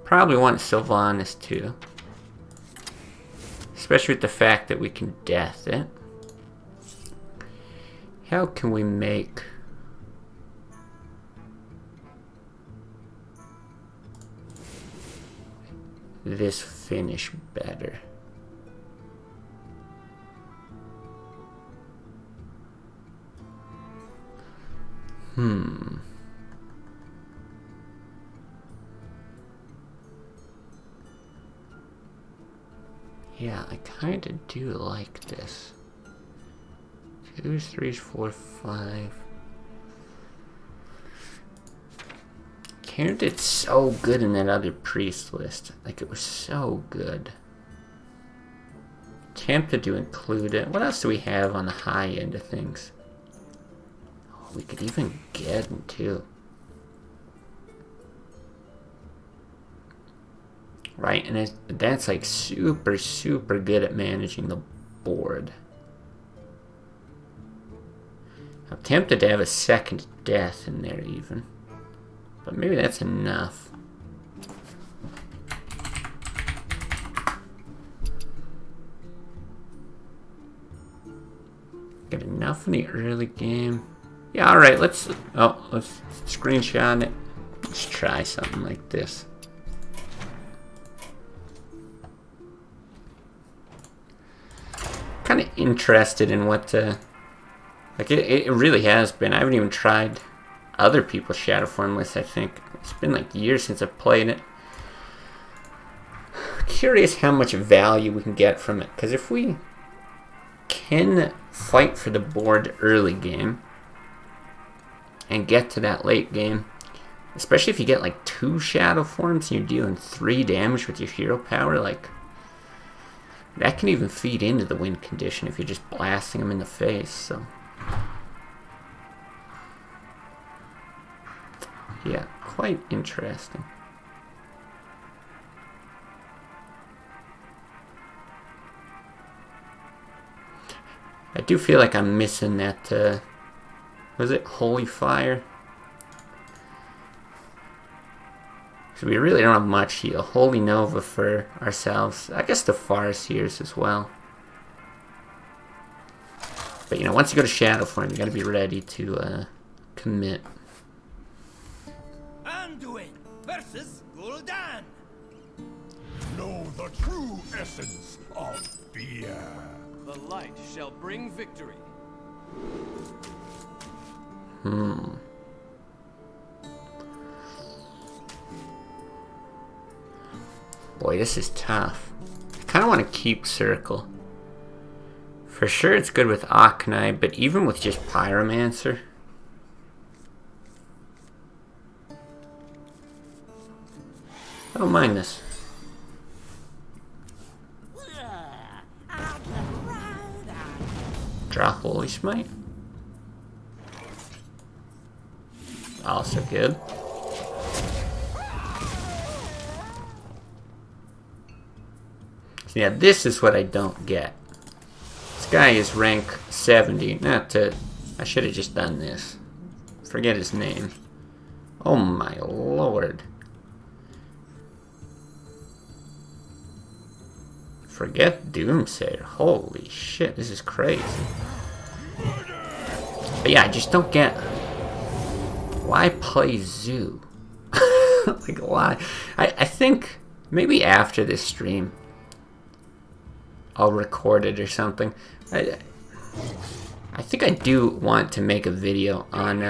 Probably want Sylvanas too. Especially with the fact that we can death it. How can we make this finish better. Yeah, I kind of do like this. 2s, 3s, 4, 5. Karen did so good in that other priest list. Like, it was so good. Tempted to include it. What else do we have on the high end of things? Oh, we could even get him too. Right, and that's like super, super good at managing the board. I'm tempted to have a second death in there even. But maybe that's enough. Get enough in the early game. Yeah, alright, let's screenshot it. Let's try something like this. Kind of interested in what like it really has been. I haven't even tried other people's Shadowform lists. I think it's been like years since I've played it. Curious how much value we can get from it, because if we can fight for the board early game and get to that late game, especially if you get like 2 Shadowforms and you're dealing 3 damage with your hero power, like that can even feed into the win condition if you're just blasting them in the face. So yeah, quite interesting. I do feel like I'm missing that, was it Holy Fire? So we really don't have much heal. Holy Nova for ourselves. I guess the Farseers as well. But you know, once you go to Shadowform, you gotta be ready to commit. Anduin versus Gul'dan. Know the true essence of fear. The light shall bring victory. Boy, this is tough. I kind of want to keep Circle. For sure it's good with Aknai, but even with just Pyromancer. I don't mind this. Draw Holy Smite. Also good. So yeah, this is what I don't get. This guy is rank 70. I should have just done this. Forget his name. Oh my lord. Forget Doomsayer. Holy shit, this is crazy. But yeah, I just don't get why play Zoo. Like, why? I think maybe after this stream I'll record it or something. I think I do want to make a video on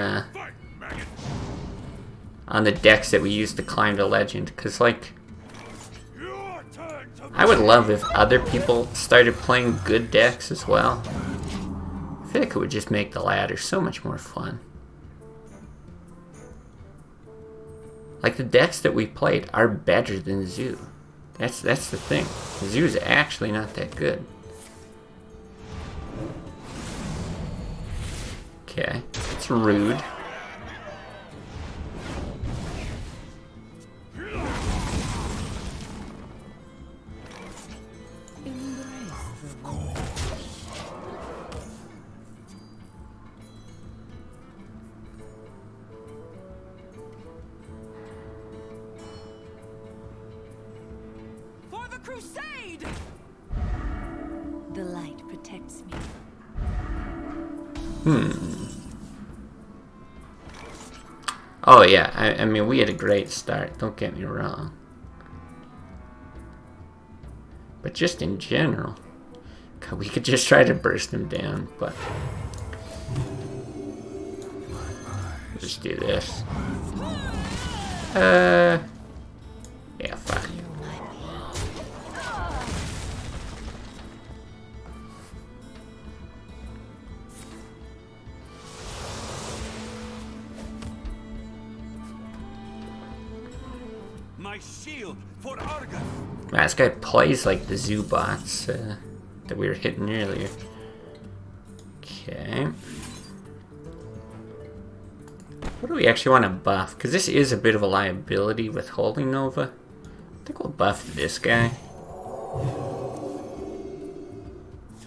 the decks that we use to climb to Legend, because like I would love if other people started playing good decks as well. I feel like it would just make the ladder so much more fun. Like, the decks that we played are better than Zoo. That's the thing. Zoo's actually not that good. Okay, it's rude. Crusade! The light protects me. Oh yeah, I mean, we had a great start, don't get me wrong. but just in general. God, we could just try to burst him down, but let's do this. Yeah, fuck. My shield for Argus. Man, this guy plays like the zoo bots that we were hitting earlier. Okay. What do we actually want to buff? Because this is a bit of a liability with holding Nova. I think we'll buff this guy.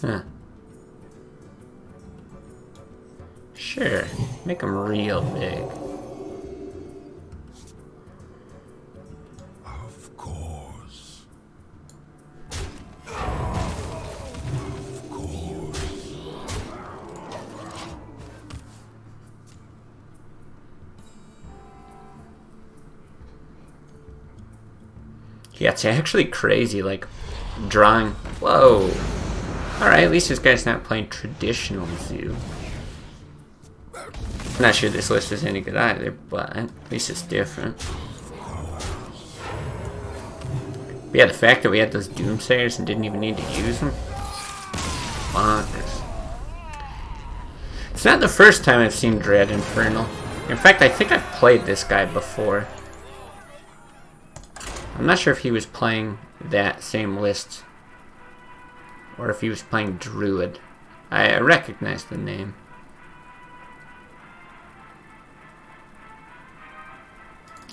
Huh. Sure. Make him real big. Of course. Yeah, it's actually crazy, like, drawing. Whoa! Alright, at least this guy's not playing traditional zoo. I'm not sure this list is any good either, but at least it's different. But yeah, the fact that we had those Doomsayers and didn't even need to use them. Bonkers. It's not the first time I've seen Dread Infernal. In fact, I think I've played this guy before. I'm not sure if he was playing that same list or if he was playing Druid. I recognize the name.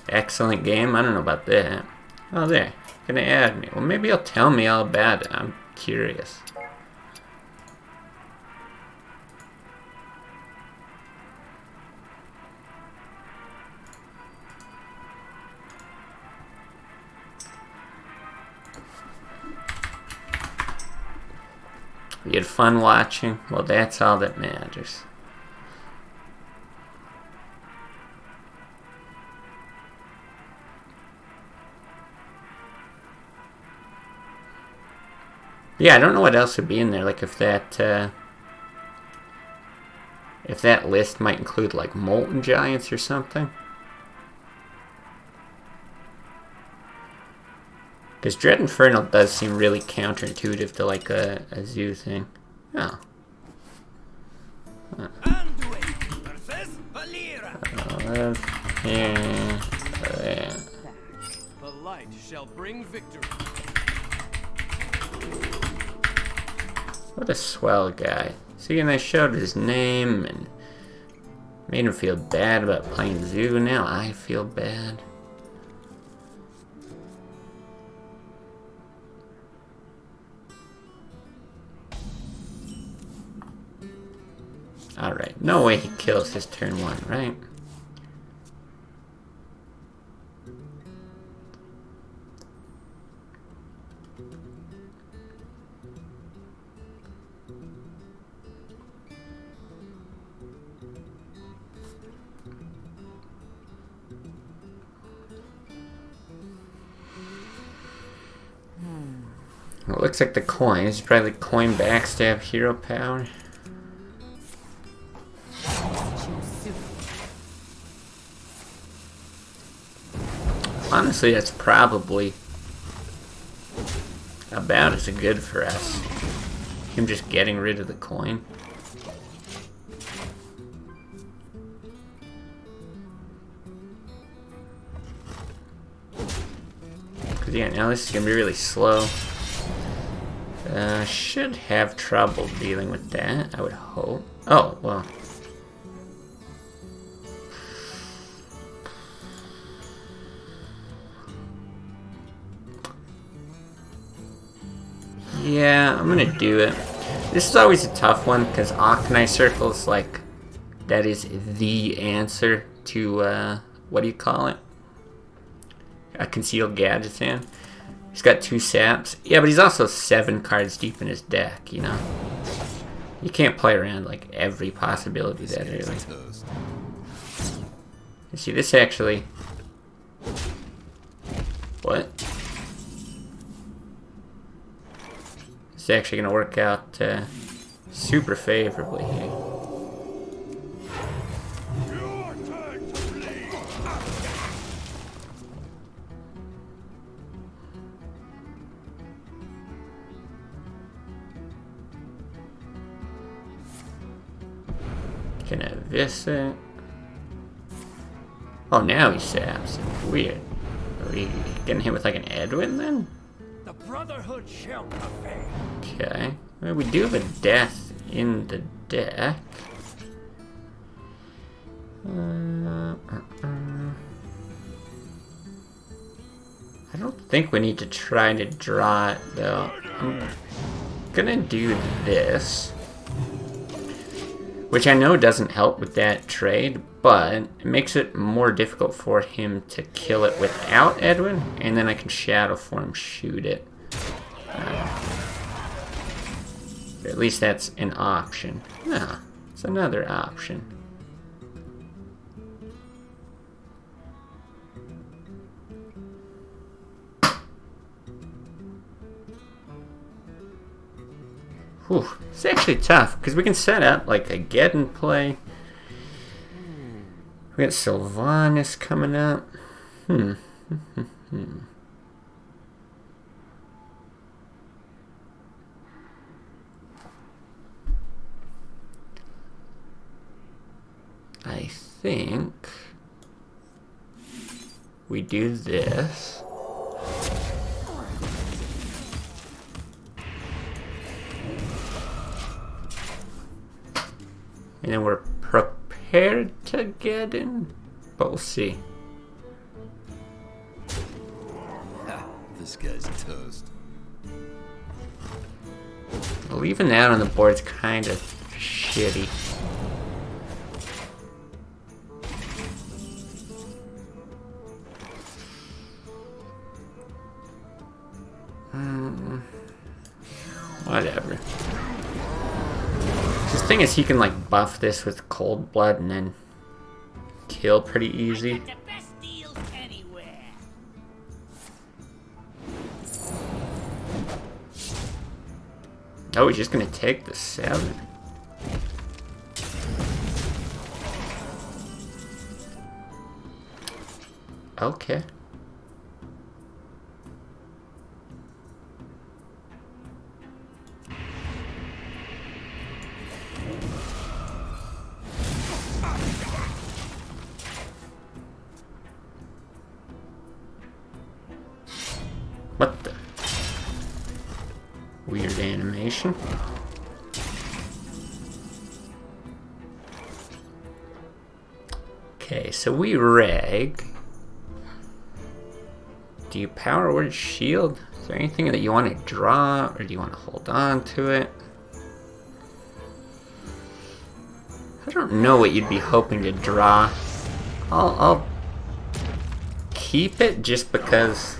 Excellent game. I don't know about that. Oh, there. Gonna add me. Well, maybe he'll tell me all about it. I'm curious. You had fun watching? Well, that's all that matters. Yeah, I don't know what else would be in there. Like if that list might include like Molten Giants or something. Because Dread Infernal does seem really counterintuitive to like a zoo thing. Oh. Huh. The light shall bring victory. What a swell guy. See, and I showed his name and made him feel bad about playing zoo. Now I feel bad. Alright, no way he kills his turn 1, right? Well, it looks like the coin. This is probably coin backstab hero power. Honestly, that's probably about as good for us. Him just getting rid of the coin. Because yeah, now this is going to be really slow. Should have trouble dealing with that, I would hope. Oh, well. Yeah, I'm gonna do it. This is always a tough one because Octonite Circle is like, that is the answer to, what do you call it? A Concealed Gadgetzan. He's got 2 saps. Yeah, but he's also 7 cards deep in his deck, you know? You can't play around like every possibility that early. You see, this actually... What? It's actually going to work out super favorably here. Your time to bleed. Gonna visit. Oh, now he saps. Weird. Are we getting hit with like an Edwin then? The Brotherhood shall prevail. Okay. Well, we do have a death in the deck. I don't think we need to try to draw it though. I'm gonna do this, which I know doesn't help with that trade, but it makes it more difficult for him to kill it without Edwin, and then I can Shadowform shoot it. At least that's an option. No, it's another option. Whew, it's actually tough, because we can set up like a Geddon play. We got Sylvanas coming up. I think we do this. And then we're prepared to get in, but we'll see. This guy's toast. Leaving that on the board's kind of shitty. Whatever. The thing is, he can like buff this with cold blood and then kill pretty easy. The best deals anywhere. Oh, he's just gonna take the 7. Okay. What the? Weird animation. Okay, so we rag. Do you power word shield? Is there anything that you want to draw, or do you want to hold on to it? I don't know what you'd be hoping to draw. I'll keep it just because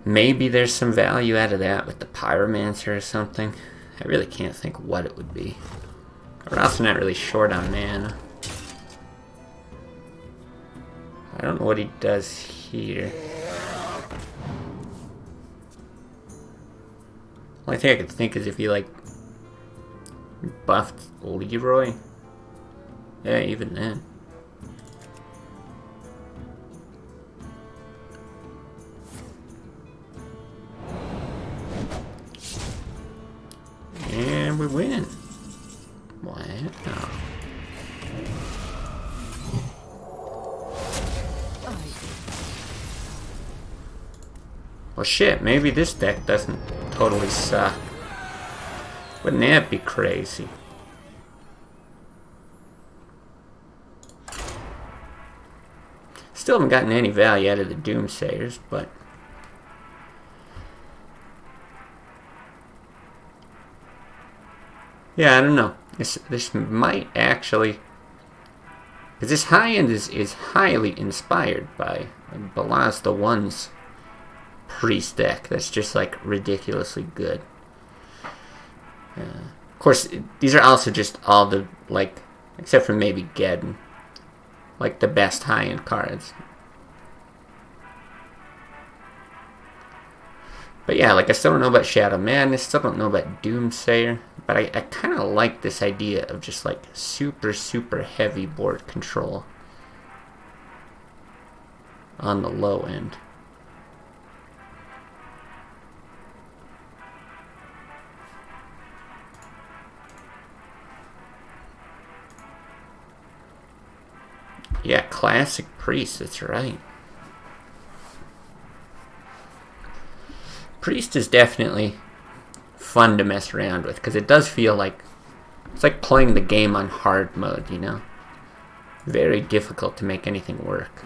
maybe there's some value out of that with the Pyromancer or something. I really can't think what it would be. We're also not really short on mana. I don't know what he does here. Only thing I could think is if he like buffed Leroy. Yeah, even then. And we win. Wow. Well shit, maybe this deck doesn't totally suck. Wouldn't that be crazy? Still haven't gotten any value out of the Doomsayers, but yeah, I don't know. This might actually, because this high end is highly inspired by Balaz the One's priest deck. That's just like ridiculously good. Of course, these are also just all the like, except for maybe Geddon, like the best high end cards. But yeah, like I still don't know about Shadow Madness, still don't know about Doomsayer, but I kind of like this idea of just like super, super heavy board control on the low end. Yeah, classic priest, that's right. Priest is definitely fun to mess around with, because it does feel like it's like playing the game on hard mode, you know? Very difficult to make anything work.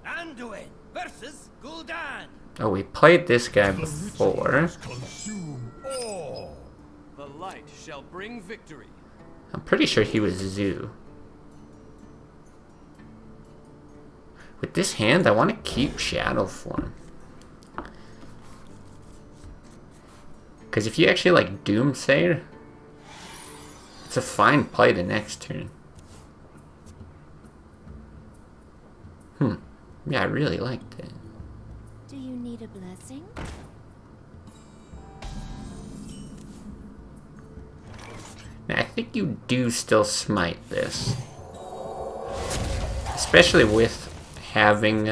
Anduin versus Gul'dan. Oh, we played this guy before. Consume all. The light shall bring victory. I'm pretty sure he was Zoo. With this hand, I want to keep Shadowform. Because if you actually like Doomsayer, it's a fine play the next turn. Yeah, I really liked it. Do you need a blessing? Now, I think you do still smite this. Especially with having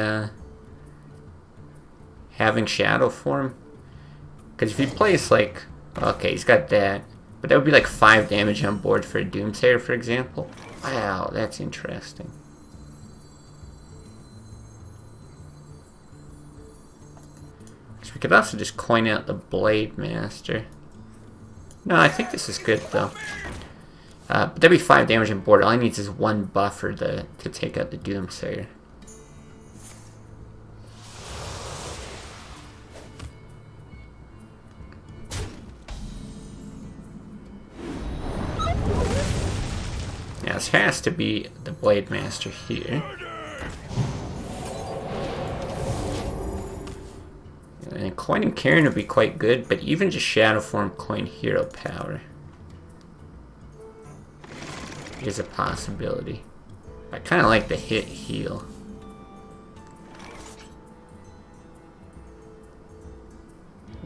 Shadowform. Because if he plays like... Okay, he's got that. But that would be like 5 damage on board for a Doomsayer, for example. Wow, that's interesting. So we could also just coin out the Blade Master. No, I think this is good though. But that'd be 5 damage on board. All he needs is 1 buffer to take out the Doomsayer. Now this has to be the Blade Master here. And coining Karen would be quite good, but even just Shadowform coin hero power is a possibility. I kind of like the hit heal.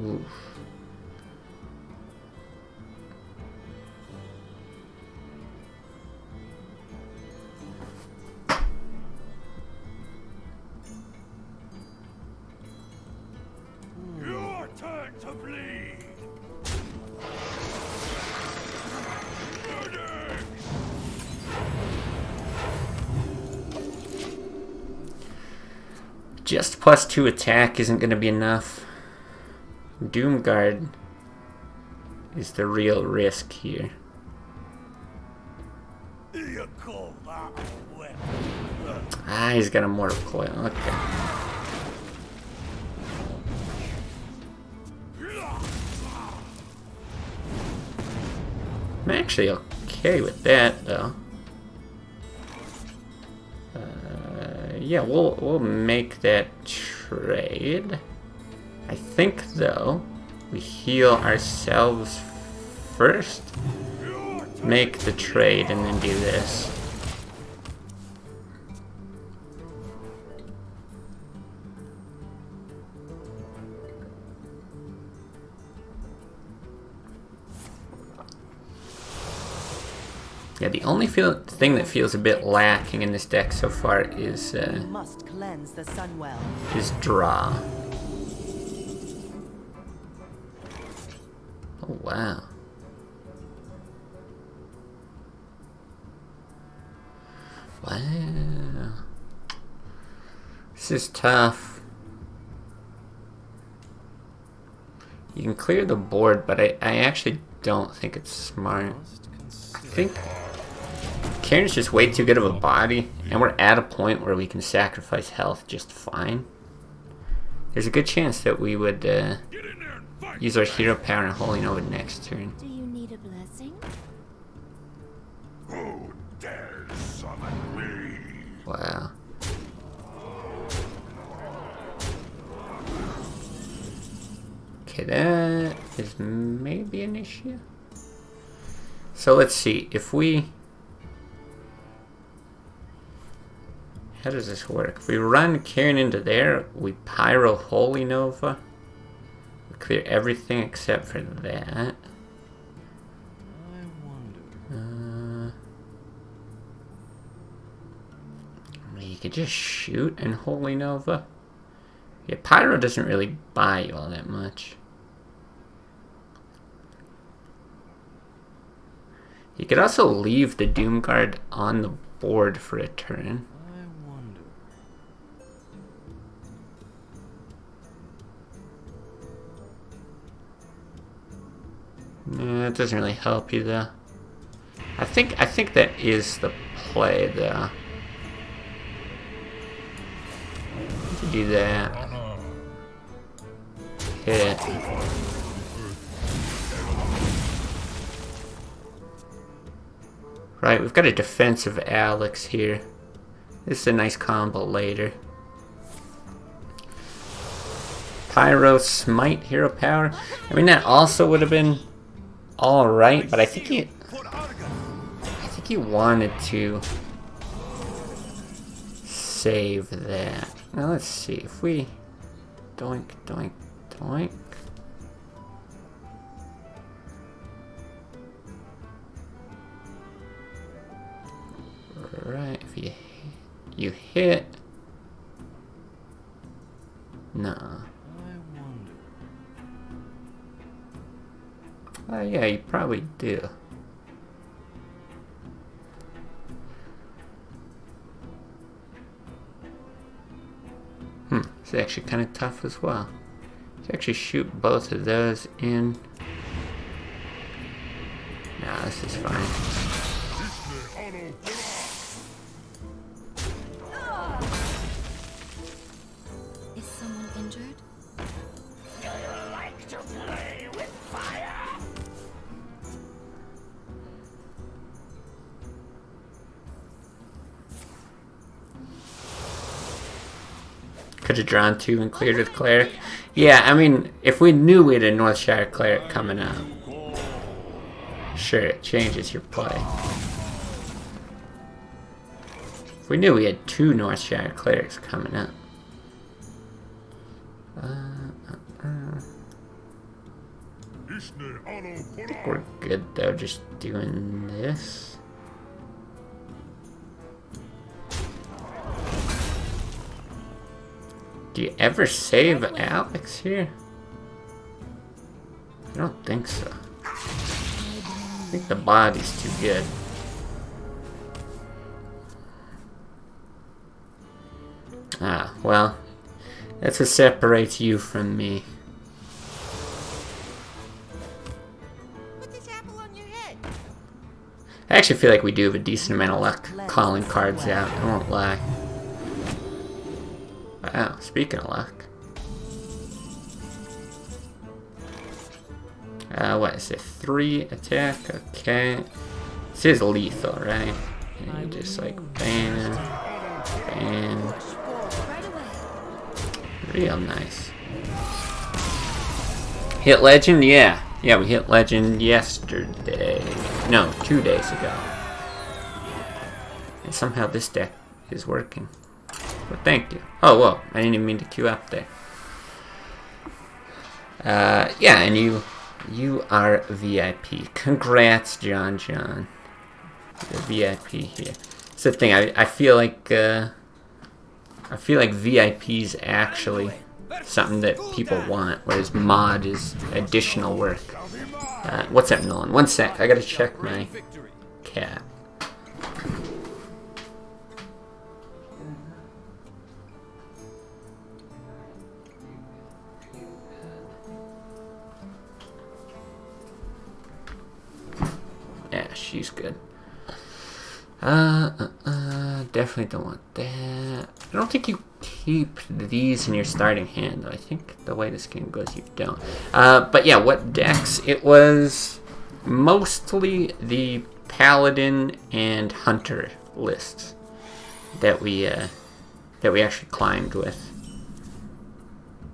Oof. Your turn to bleed. Just +2 attack isn't going to be enough. Doomguard is the real risk here. You call that a weapon? Ah, he's got a Mortal Coil. Okay. I'm actually okay with that, though. Yeah, we'll make that trade. I think, though, we heal ourselves first, make the trade, and then do this. Yeah, the only thing that feels a bit lacking in this deck so far is You must cleanse the Sunwell. draw. Oh wow. Wow. This is tough. You can clear the board, but I actually don't think it's smart. I think Karen's just way too good of a body, and we're at a point where we can sacrifice health just fine. There's a good chance that we would use our hero power and Holy Nova next turn. Do you need a blessing? Who dares summon me? Wow. Okay, that is maybe an issue. So let's see, if we... How does this work? If we run Kieran into there, we Pyro Holy Nova. We clear everything except for that. You could just shoot and Holy Nova. Yeah, Pyro doesn't really buy you all that much. You could also leave the Doomguard on the board for a turn. Nah, it doesn't really help you though. I think that is the play though. Do that. Hit it. Right, we've got a defensive Alex here. This is a nice combo later. Pyro Smite Hero Power. I mean, that also would have been alright, but I think he wanted to save that. Now let's see if we doink, doink, doink. Right, if you hit. No. Yeah, you probably do. It's actually kind of tough as well. Let's actually shoot both of those in. Nah, this is fine. Is someone injured? Do you like to play with fire? Could have drawn 2 and cleared with Cleric. Yeah, I mean, if we knew we had a Northshire Cleric coming up, sure, it changes your play. If we knew we had 2 Northshire Clerics coming up. I think we're good though, just doing this. Do you ever save Alex here? I don't think so. I think the body's too good. Ah, well, that's what separates you from me. Put this apple on your head. I actually feel like we do have a decent amount of luck calling cards out, I won't lie. Wow, speaking of luck. What is it? 3 attack, okay. This is lethal, right? And you just like bam, bam. Real nice. Hit legend? Yeah. Yeah, we hit legend yesterday. No, 2 days ago. And somehow this deck is working. Well, thank you. Oh, whoa. I didn't even mean to queue up there. Yeah, and you are VIP. Congrats, John. You're VIP here. It's the thing. I feel like VIP's actually something that people want, whereas mod is additional work. What's up, Nolan? 1 sec. I gotta check my cat. Yeah, she's good. Definitely don't want that. I don't think you keep these in your starting hand, though. I think the way this game goes, you don't. But yeah, what decks? It was mostly the Paladin and Hunter lists that we actually climbed with.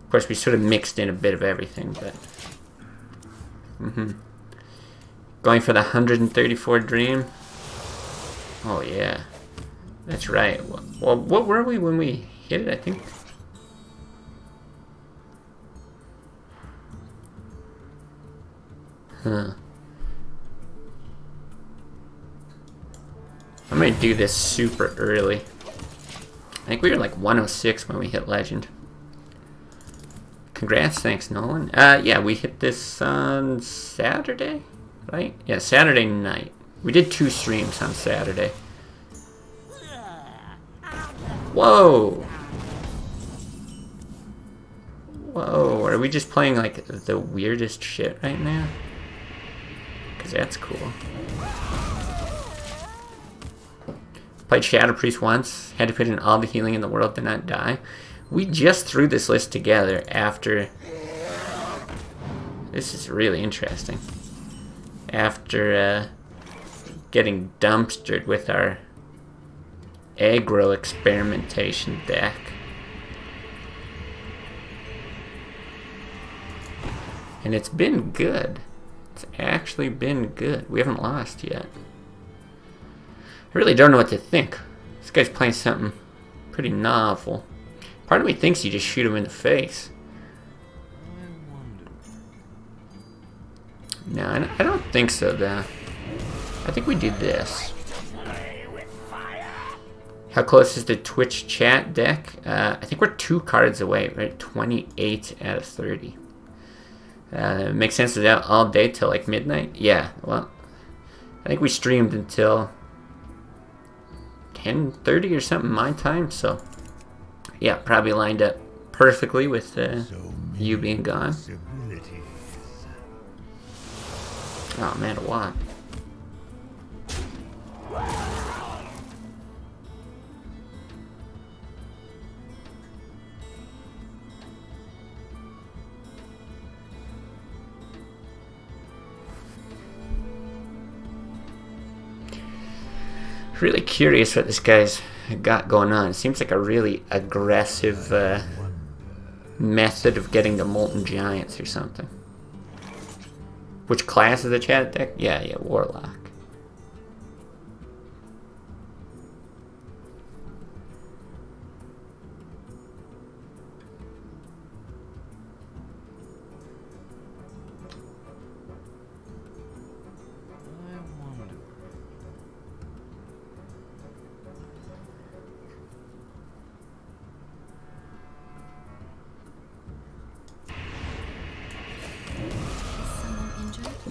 Of course, we sort of mixed in a bit of everything, but Going for the 134 dream. Oh yeah, that's right. Well, what were we when we hit it? I think. Huh. I might do this super early. I think we were like 106 when we hit Legend. Congrats, thanks Nolan. Yeah, we hit this on Saturday, right? Yeah, Saturday night. We did 2 streams on Saturday. Whoa! Whoa, are we just playing like the weirdest shit right now? Because that's cool. Played Shadow Priest once, had to put in all the healing in the world to not die. We just threw this list together after... This is really interesting. After getting dumpstered with our aggro experimentation deck. And it's been good. It's actually been good. We haven't lost yet. I really don't know what to think. This guy's playing something pretty novel. Part of me thinks you just shoot him in the face. No, I don't think so, though. I think we do this. How close is the Twitch chat deck? I think we're 2 cards away. We're at 28 out of 30. Makes sense to that all day till like midnight? Yeah, well, I think we streamed until 10:30 or something my time, so yeah, probably lined up perfectly with you being gone. Oh man, what? Really curious what this guy's got going on. It seems like a really aggressive method of getting the Molten Giants or something. Which class is the chat deck? Yeah, Warlock.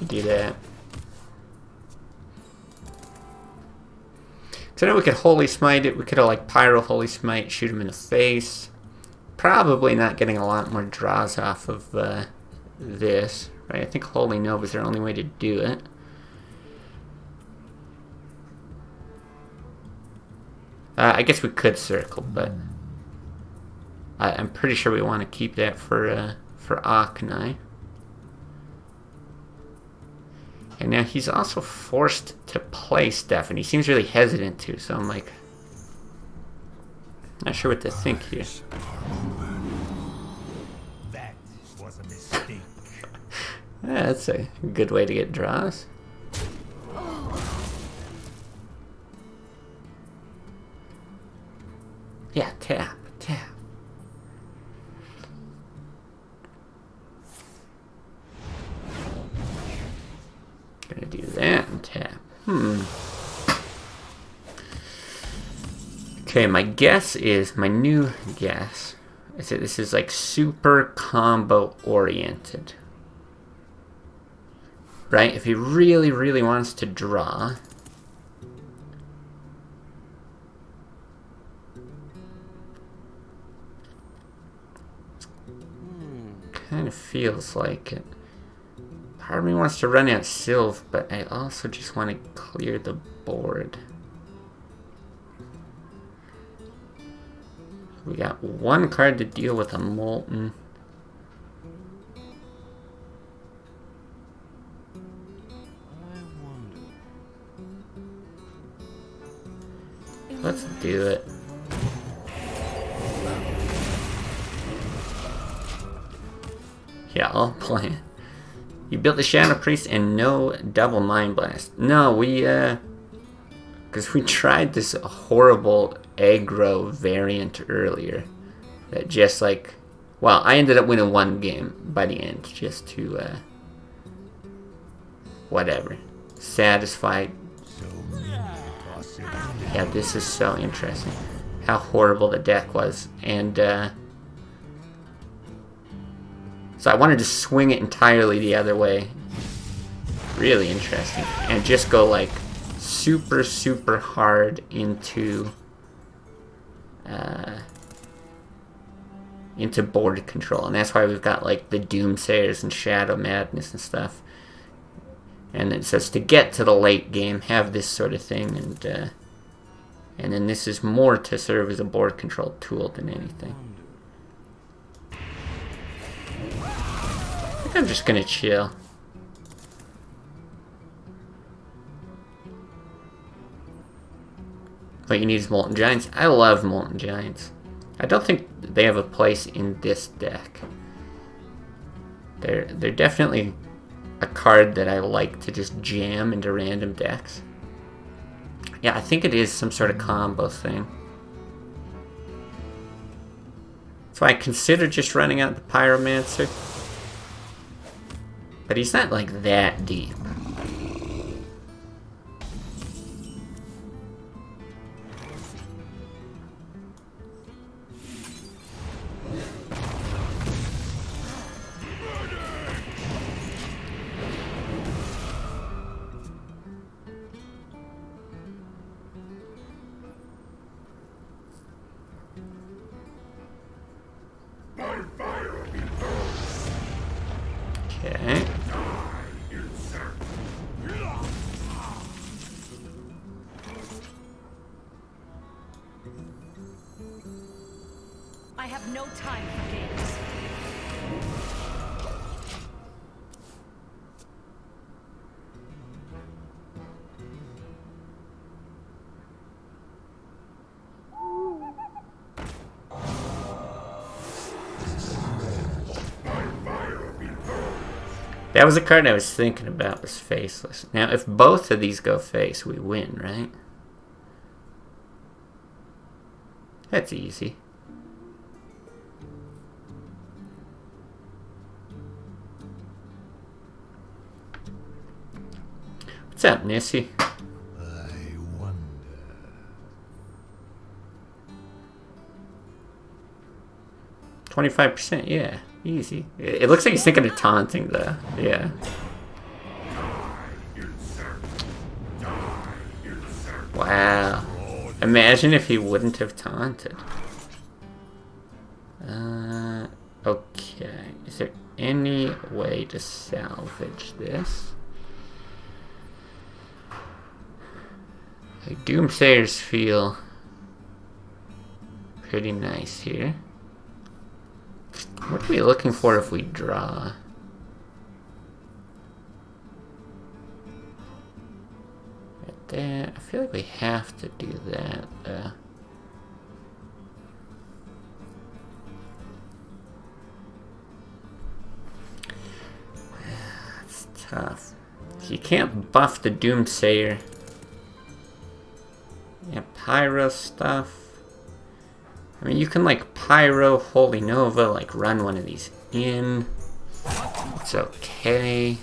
Do that. So now we could Holy Smite it. We could have like Pyro Holy Smite, shoot him in the face. Probably not getting a lot more draws off of this. Right? I think Holy Nova is the only way to do it. I guess we could circle, but I'm pretty sure we want to keep that for Aknai. And now he's also forced to play stuff, and he seems really hesitant to, so I'm like, not sure what to think here. That was a mistake. Yeah, that's a good way to get draws. Yeah, tap. Gonna do that and tap. Okay, my new guess is that this is like super combo oriented. Right? If he really, really wants to draw, kind of feels like it. Part of me wants to run out Sylve, but I also just want to clear the board. We got 1 card to deal with a Molten. Let's do it. Yeah, I'll play it. You built the Shadow Priest and no double Mind Blast. No, we, because we tried this horrible aggro variant earlier. That just like, well, I ended up winning one game by the end, just to, whatever. Satisfied. Yeah, this is so interesting. How horrible the deck was. And, so I wanted to swing it entirely the other way. Really interesting. And just go like super, super hard into board control. And that's why we've got like the Doomsayers and Shadow Madness and stuff. And it says to get to the late game, have this sort of thing. And then this is more to serve as a board control tool than anything. I think I'm just gonna chill. What you need is Molten Giants. I love Molten Giants. I don't think they have a place in this deck. They're definitely a card that I like to just jam into random decks. Yeah, I think it is some sort of combo thing. So I considered just running out the Pyromancer. But he's not like that deep. Okay. I have no time for games. That was a card I was thinking about, was Faceless. Now, if both of these go face, we win, right? That's easy. What's up, Nissy? I wonder. 25%, yeah. Easy. It looks like he's thinking of taunting, though. Yeah. Wow. Imagine if he wouldn't have taunted. Okay. Is there any way to salvage this? The Doomsayers feel pretty nice here. What are we looking for if we draw? Right there. I feel like we have to do that. It's tough. You can't buff the Doomsayer. Yeah, Pyro stuff. I mean, you can, like, Pyro, Holy Nova, like, run one of these in. It's okay.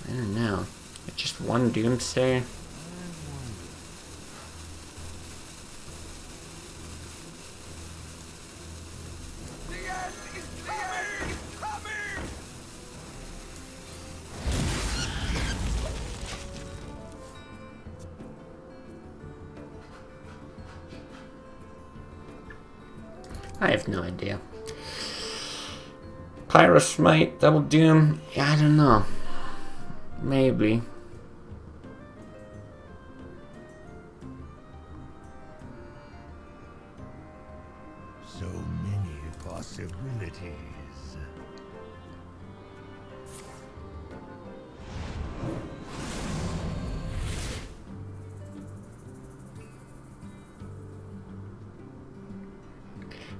I don't know. It's just one Doomsayer. I have no idea. Pyro Smite, Double Doom. Yeah, I don't know. Maybe. So many possibilities.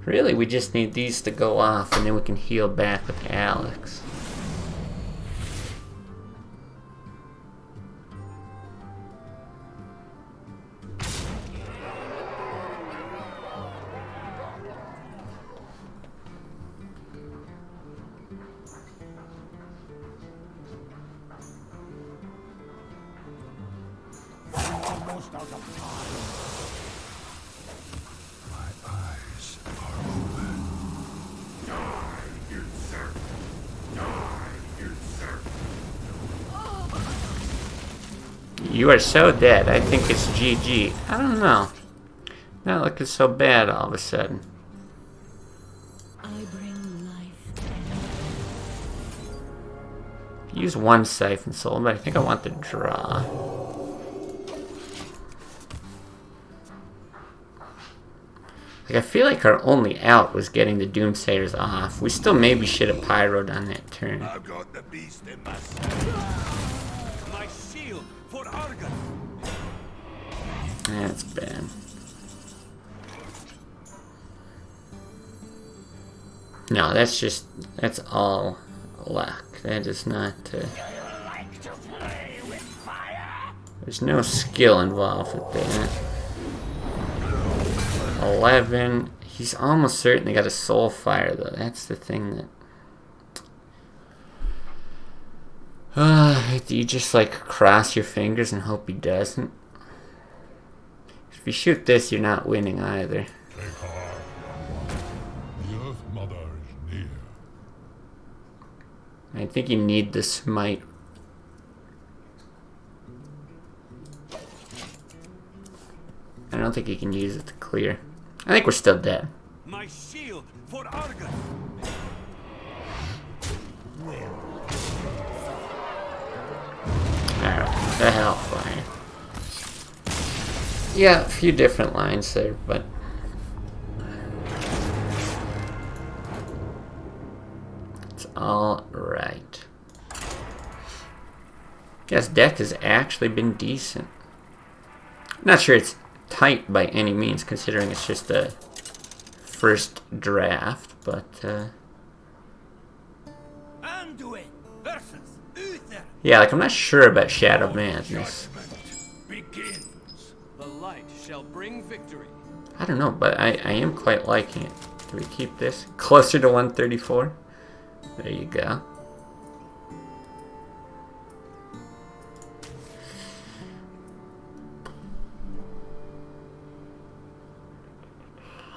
Really, we just need these to go off, and then we can heal back with Alex. Almost out of time. My eyes are open. Die, usurp. Die, usurp. You are so dead. I think it's GG. I don't know. Not looking so bad all of a sudden. I bring life. Use one Siphon Soul, but I think I want the draw. Like, I feel like our only out was getting the Doomsayers off. We still maybe should have pyroed on that turn. I've got the beast in myself. My shield for Argon. That's bad. No, that's all luck. That is not... There's no skill involved with that. 11. He's almost certainly got a Soulfire, though. That's the thing that... do you just, like, cross your fingers and hope he doesn't? If you shoot this, you're not winning either. Take heart, young one. The Earth Mother is near. I think you need the Smite. I don't think you can use it to clear. I think we're still dead. My shield for Argon. Alright, the Hellfire. Yeah, a few different lines there, but... it's alright. Yes, deck has actually been decent. Not sure it's tight by any means, considering it's just a first draft, but Anduin versus Uther. yeah, like I'm not sure about Shadow Madness. Begins. The light shall bring victory. I don't know, but I am quite liking it. Do we keep this closer to 134? There you go.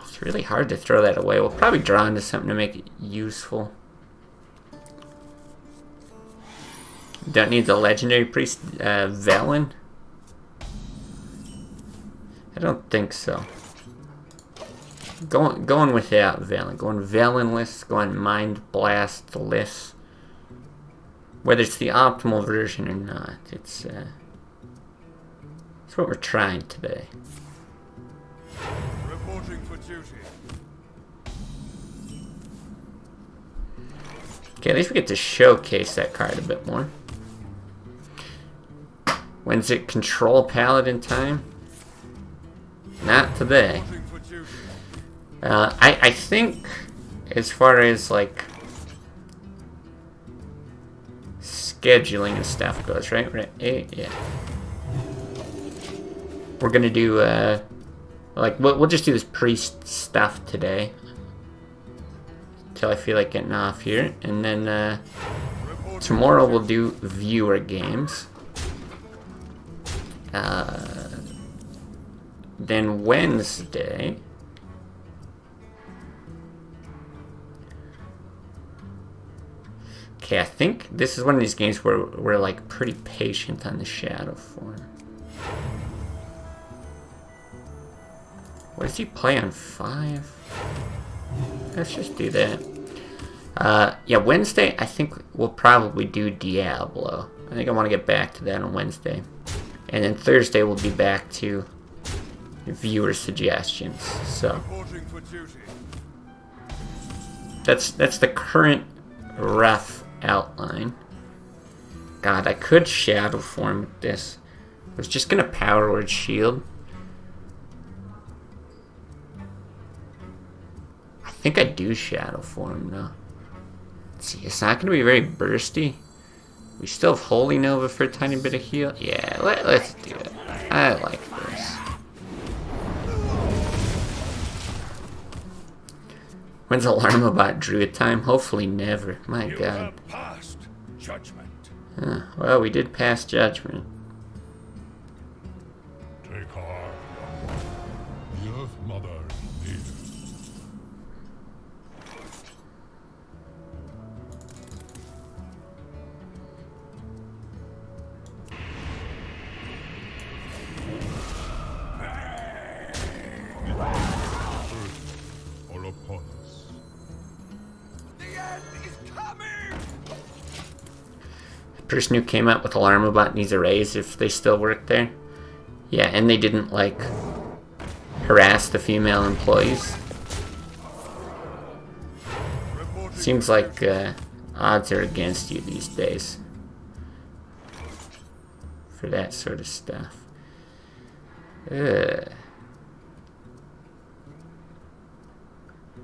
It's really hard to throw that away. We'll probably draw into something to make it useful. Don't need the Legendary Priest, Velen? I don't think so. Going without Velen. Going Velenless, going Mind Blastless. Whether it's the optimal version or not, it's what we're trying today. Reporting for duty. Okay, at least we get to showcase that card a bit more. When's it control Paladin time? Not today. Reporting for duty. I think as far as like scheduling and stuff goes, right? Yeah. We're gonna do like we'll just do this priest stuff today till I feel like getting off here, and then tomorrow we'll do viewer games. Then Wednesday. Okay, I think this is one of these games where we're like pretty patient on the Shadowform. What does he play on 5? Let's just do that. Yeah, Wednesday I think we'll probably do Diablo. I think I want to get back to that on Wednesday. And then Thursday we'll be back to viewer suggestions. So Reporting for duty. that's the current rough outline. God, I could Shadowform with this. I was just gonna Power Word Shield. think I do Shadowform though. Let's see, it's not going to be very bursty. We still have Holy Nova for a tiny bit of heal. Yeah, let's do it. I like this. When's Alarmabot Druid time? Hopefully never. My You god. have passed judgment. Well, we did pass judgment. Take heart, young one. The Earth Mother needs it. Earth all upon us. The end is coming! The person who came up with Alarmabot needs a raise if they still work there. Yeah, and they didn't, like, harass the female employees. Seems like odds are against you these days for that sort of stuff. Ugh.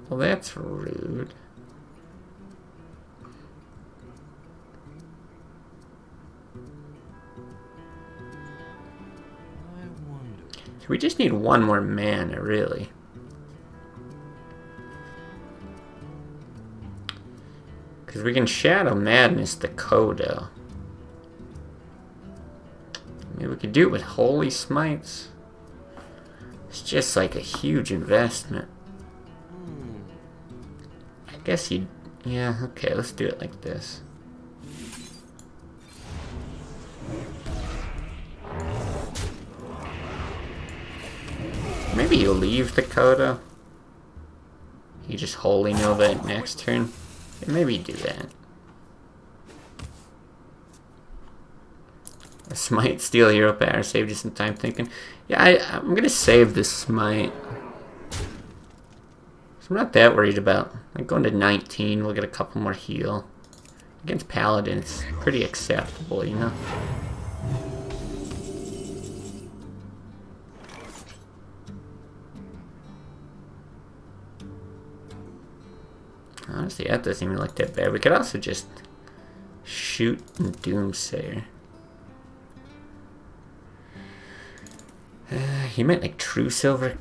Well, that's rude. I wonder. So we just need one more mana, really. Because we can Shadow Madness the Kodo. Maybe we could do it with Holy Smites. It's just like a huge investment. I guess you'd... Yeah, okay, let's do it like this. Maybe you leave the Kodo. You just Holy Nova it next turn. Yeah, maybe you do that. A Smite, steal hero power, saved you some time thinking. Yeah, I'm gonna save this Smite. So I'm not that worried about, like, going to 19, we'll get a couple more heal. Against Paladin, it's pretty acceptable, you know? Honestly, that doesn't even look that bad. We could also just shoot and Doomsayer. He meant like True Silver.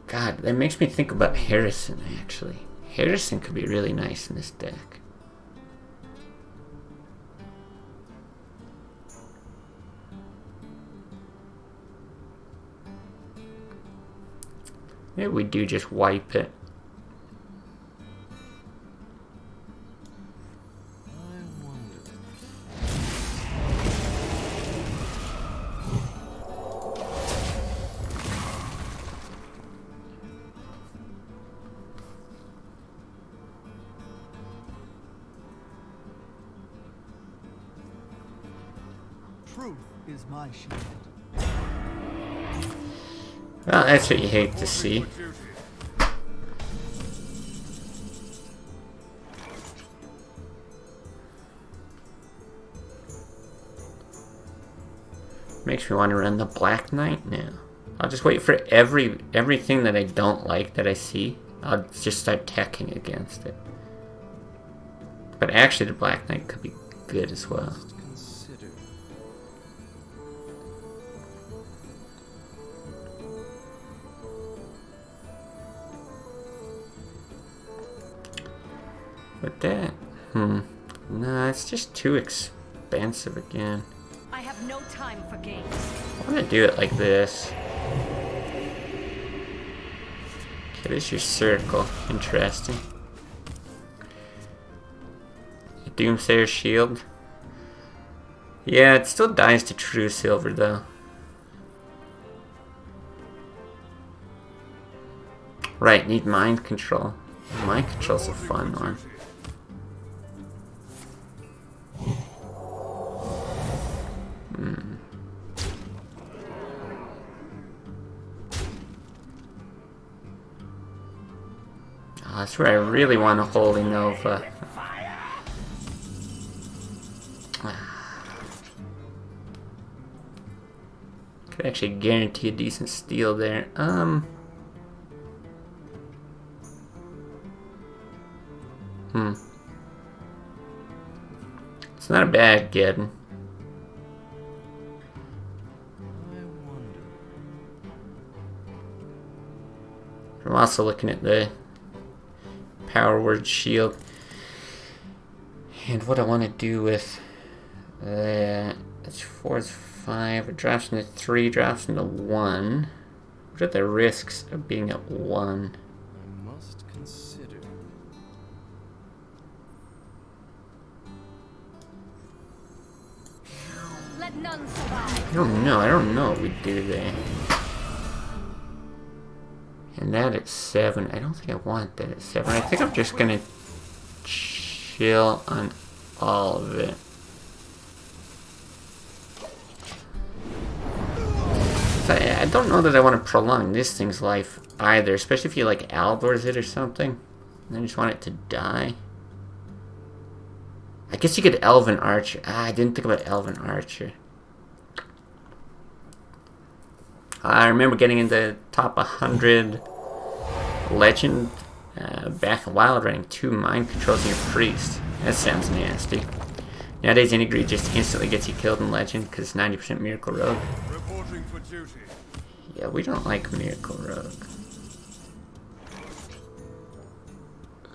God, that makes me think about Harrison, actually. Harrison could be really nice in this deck. Maybe we do just wipe it. Truth is my shield. Well, that's what you hate to see. Makes me want to run the Black Knight now. I'll just wait for everything that I don't like that I see. I'll just start teching against it. But actually the Black Knight could be good as well. Consider. But that, nah, it's just too expensive again. I have no time for games. I'm gonna do it like this. Okay, this is your circle. Interesting. Doomsayer shield. Yeah, it still dies to True Silver though. Right, need mind control. Mind control's a fun one. Oh, that's where I really want a Holy Nova. Could actually guarantee a decent steal there. It's not a bad getting. I wonder. I'm also looking at the power word shield. And what I want to do with it's 4, it's 5, it drops into 3, drops into 1. What are the risks of being at 1? I must consider. Let none survive. I don't know what we do there. And that at 7, I don't think I want that at 7. I think I'm just gonna chill on all of it. I don't know that I want to prolong this thing's life either, especially if you like Aldor's it or something. And I just want it to die. I guess you could Elven Archer. I didn't think about Elven Archer. I remember getting into top 100 Legend back a while, running 2 mind controls in your priest. That sounds nasty. Nowadays, any greed just instantly gets you killed in Legend because it's 90% Miracle Rogue. Reporting for duty. Yeah, we don't like Miracle Rogue.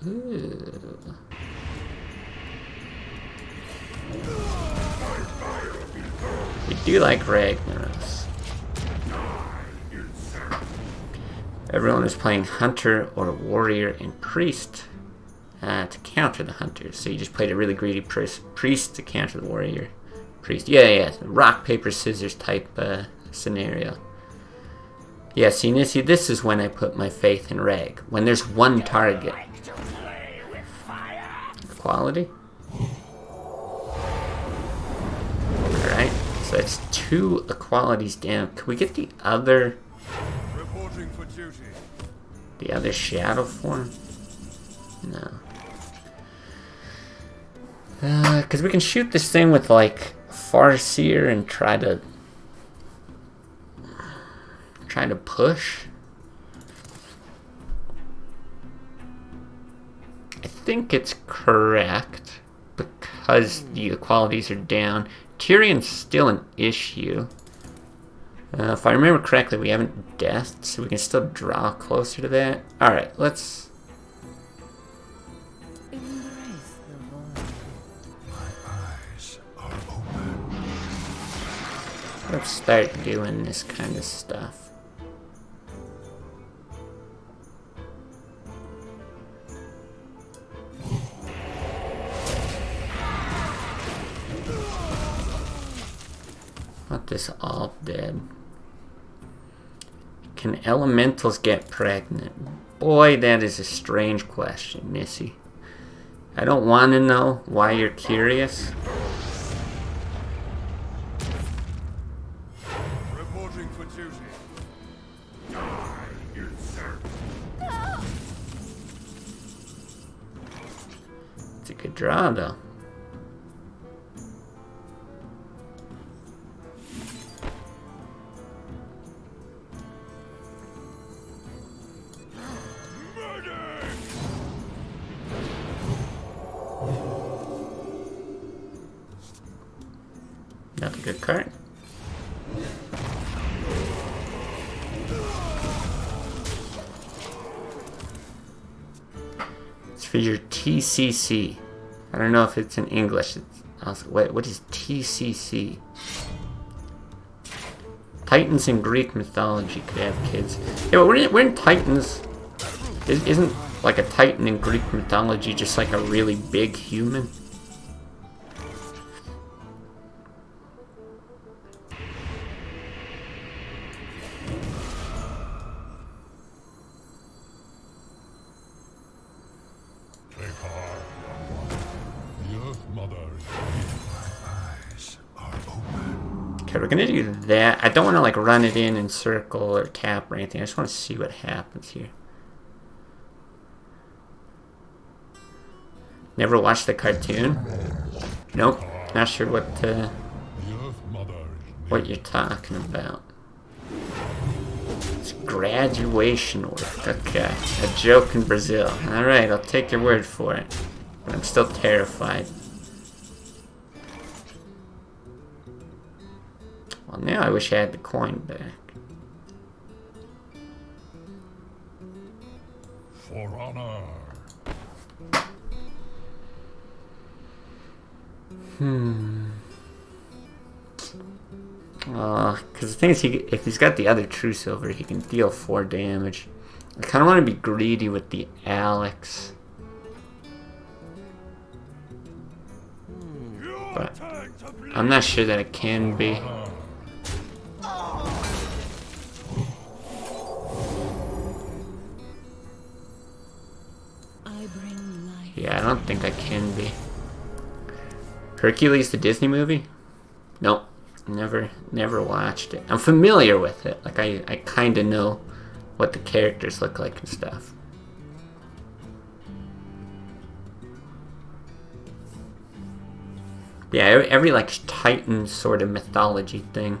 Ooh. We do like Ragnaros. Everyone is playing Hunter or Warrior and Priest to counter the Hunters. So you just played a really greedy Priest to counter the Warrior. Priest. Yeah. Rock, paper, scissors type scenario. Yeah, see, Nissi, this is when I put my faith in Rag. When there's one target. Quality? Alright, so that's 2 equalities down. Can we get the other... Reporting for duty. The other Shadowform? No. Because we can shoot this thing with, like, Farseer and try to push. I think it's correct because the equalities are down. Tyrion's still an issue. If I remember correctly, we haven't deathed, so we can still draw closer to that. Alright, let's... Embrace the void. My eyes are open. Let's start doing this kind of stuff. Want this all dead. Can elementals get pregnant? Boy, that is a strange question, Nissi. I don't want to know why you're curious. Reporting for duty. It's a good draw, though. Not a good card. It's for your TCC. I don't know if it's in English. It's also, wait, what is TCC? Titans in Greek mythology could have kids. Yeah, but we're in Titans. Isn't like a Titan in Greek mythology just like a really big human? Take heart, young one. The Earth Mother is here. My eyes are open. Okay, we're gonna do that. I don't want to like run it in circle or tap or anything. I just want to see what happens here. Never watched the cartoon? Nope. Not sure what The Earth Mother is what you're talking about. It's graduation work. Okay. A joke in Brazil. Alright, I'll take your word for it. But I'm still terrified. Well, now I wish I had the coin back. For honor. Because the thing is, if he's got the other True Silver, he can deal 4 damage. I kind of want to be greedy with the Alex. But I'm not sure that it can be. I bring life. Yeah, I don't think I can be. Hercules, the Disney movie? Nope. Never watched it. I'm familiar with it. Like, I kind of know what the characters look like and stuff. Yeah, every like Titan sort of mythology thing.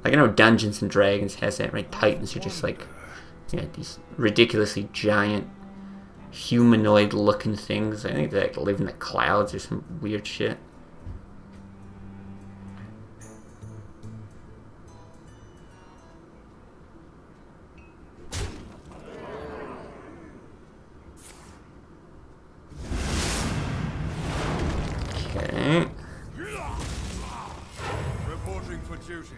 Like, I know Dungeons and Dragons has that, right? Titans are just like, yeah, these ridiculously giant humanoid looking things. I think they like live in the clouds or some weird shit. Okay. Reporting for duty.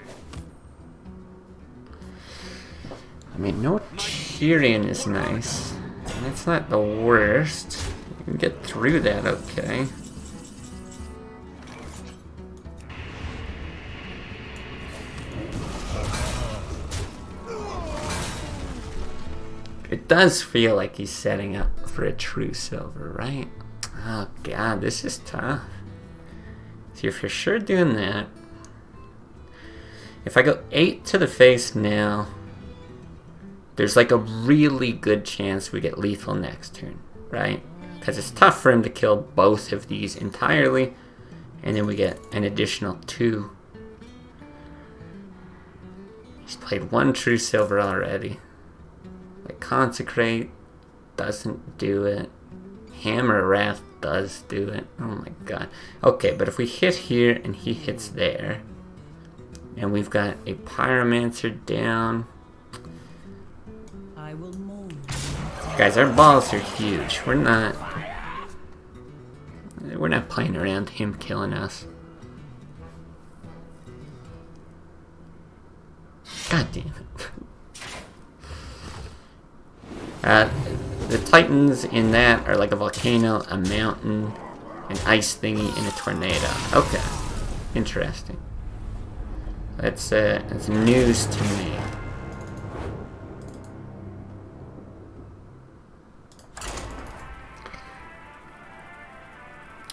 I mean, no Tyrion is nice. That's not the worst. You can get through that okay. It does feel like he's setting up for a True Silver, right? Oh god, this is tough. So you're for sure doing that. If I go 8 to the face now, there's like a really good chance we get lethal next turn, right? Because it's tough for him to kill both of these entirely, and then we get an additional 2. He's played 1 True Silver already. Like, Consecrate doesn't do it. Hammer Wrath does do it. Oh my god. Okay, but if we hit here and he hits there, and we've got a Pyromancer down. I will mold. Guys, our balls are huge. We're not playing around him killing us. God damn it. The Titans in that are like a volcano, a mountain, an ice thingy, and a tornado. Okay. Interesting. That's news to me.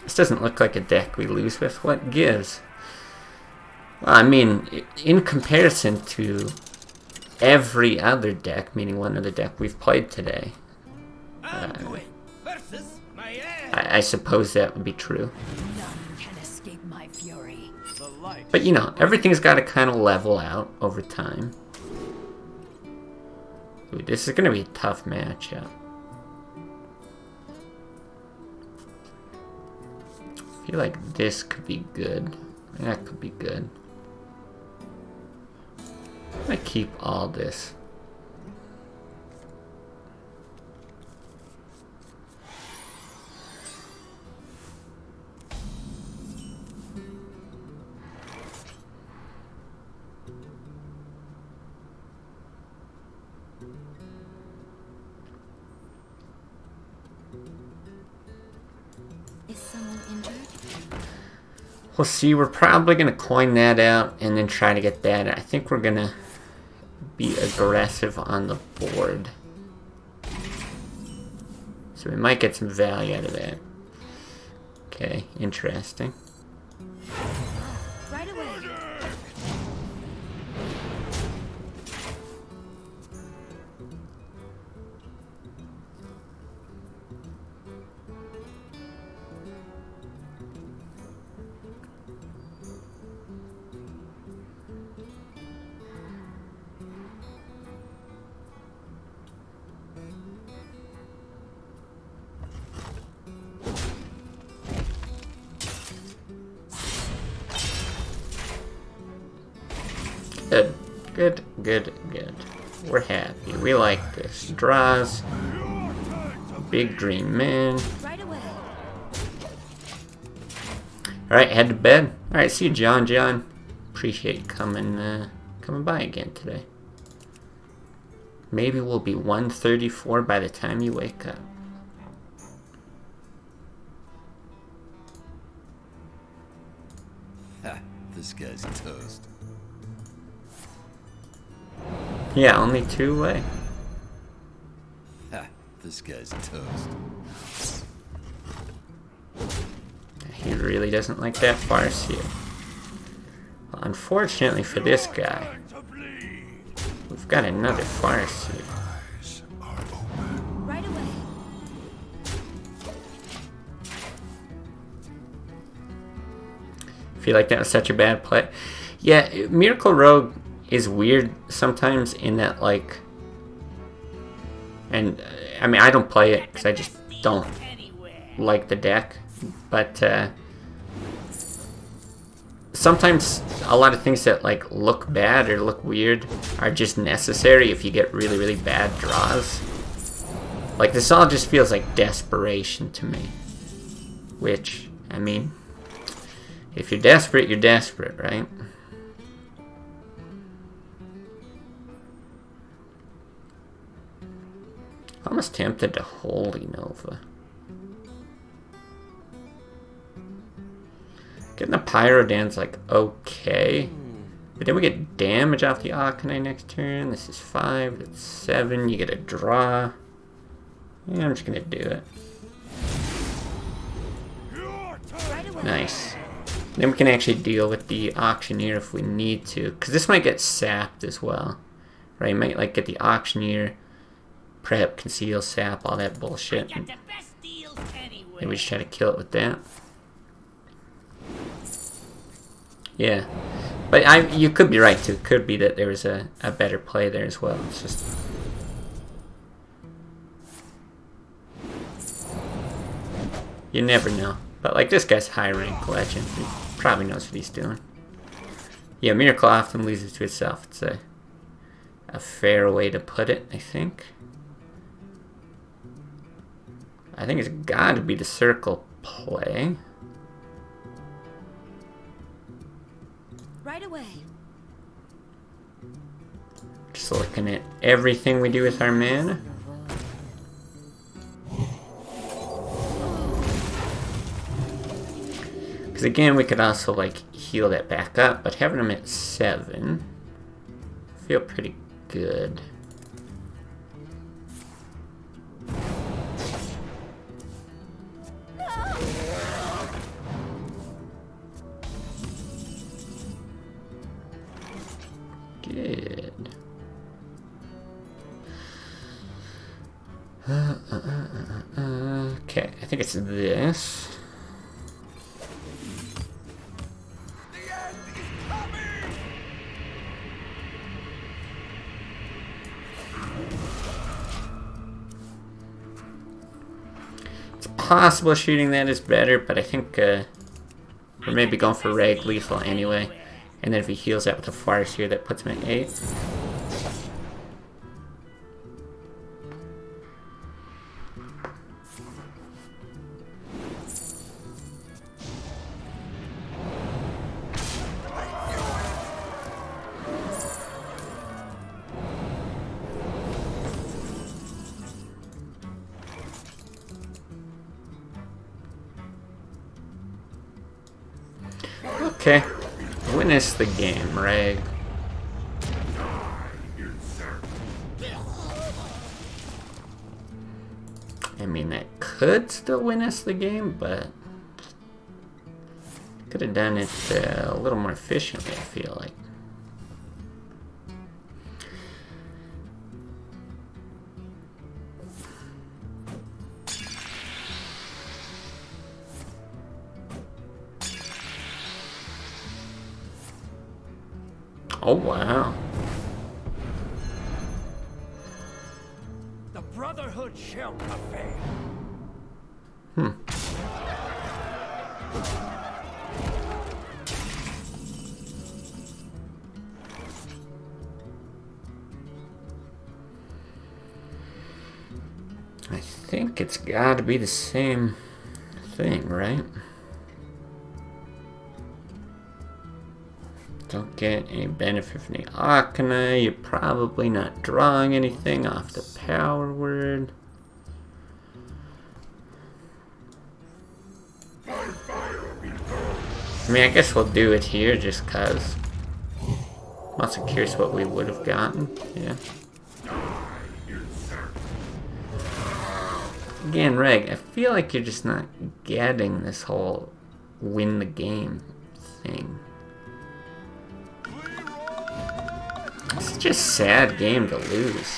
This doesn't look like a deck we lose with. What gives? Well, I mean, in comparison to every other deck, meaning one other deck we've played today, I suppose that would be true. None can escape my fury. But you know, everything's got to kind of level out over time. Ooh, this is going to be a tough matchup. I feel like this could be good. That could be good. I'm going to keep all this. Is someone injured? We'll see. We're probably going to coin that out and then try to get that. I think we're going to be aggressive on the board. So we might get some value out of that. Okay, interesting. Right away. Good. Good, good, good. We're happy. We like this. Draws. Big green man. Right away. Alright, head to bed. Alright, see you, John. Appreciate you coming by again today. Maybe we'll be 134 by the time you wake up. Ha, this guy's toast. Yeah, only 2 away. Ha, this guy's toast. He really doesn't like that farce here. Well, unfortunately for this guy, we've got another farce here. Eyes are open. Right away. Feel like that was such a bad play. Yeah, Miracle Rogue is weird sometimes in that, like, and I mean, I don't play it because I just don't like the deck, but sometimes a lot of things that like look bad or look weird are just necessary if you get really, really bad draws. Like, this all just feels like desperation to me, which, I mean, if you're desperate, right? Almost tempted to Holy Nova. Getting the Pyrodan's like okay. But then we get damage off the Arcanine next turn. This is 5, that's 7. You get a draw. Yeah, I'm just gonna do it. Right away. Nice. Then we can actually deal with the Auctioneer if we need to. Because this might get sapped as well. Right? Might like get the Auctioneer, prep, conceal, sap, all that bullshit. And then we just try to kill it with that. Yeah. But you could be right too. It could be that there was a better play there as well. It's just... you never know. But like, this guy's high rank legend. He probably knows what he's doing. Yeah, Miracle often loses to itself. It's a fair way to put it, I think. I think it's got to be the circle play. Right away. Just looking at everything we do with our mana. Because again, we could also like heal that back up, but having them at 7 feel pretty good. Good. Okay, I think it's this. It's possible shooting that is better, but I think we're maybe going for Reg Lethal anyway. And then if he heals that with a Farce here, that puts him at 8. Okay. Witness the game, Reg. I mean, that could still win us the game, but could have done it a little more efficiently, I feel like. Oh, wow. The Brotherhood shall prevail. I think it's gotta be the same thing, right? Don't get any benefit from the Arcana. You're probably not drawing anything off the power word. I mean, I guess we'll do it here just cause. I'm also curious what we would have gotten. Yeah. Again, Reg, I feel like you're just not getting this whole win the game thing. It's just a sad game to lose.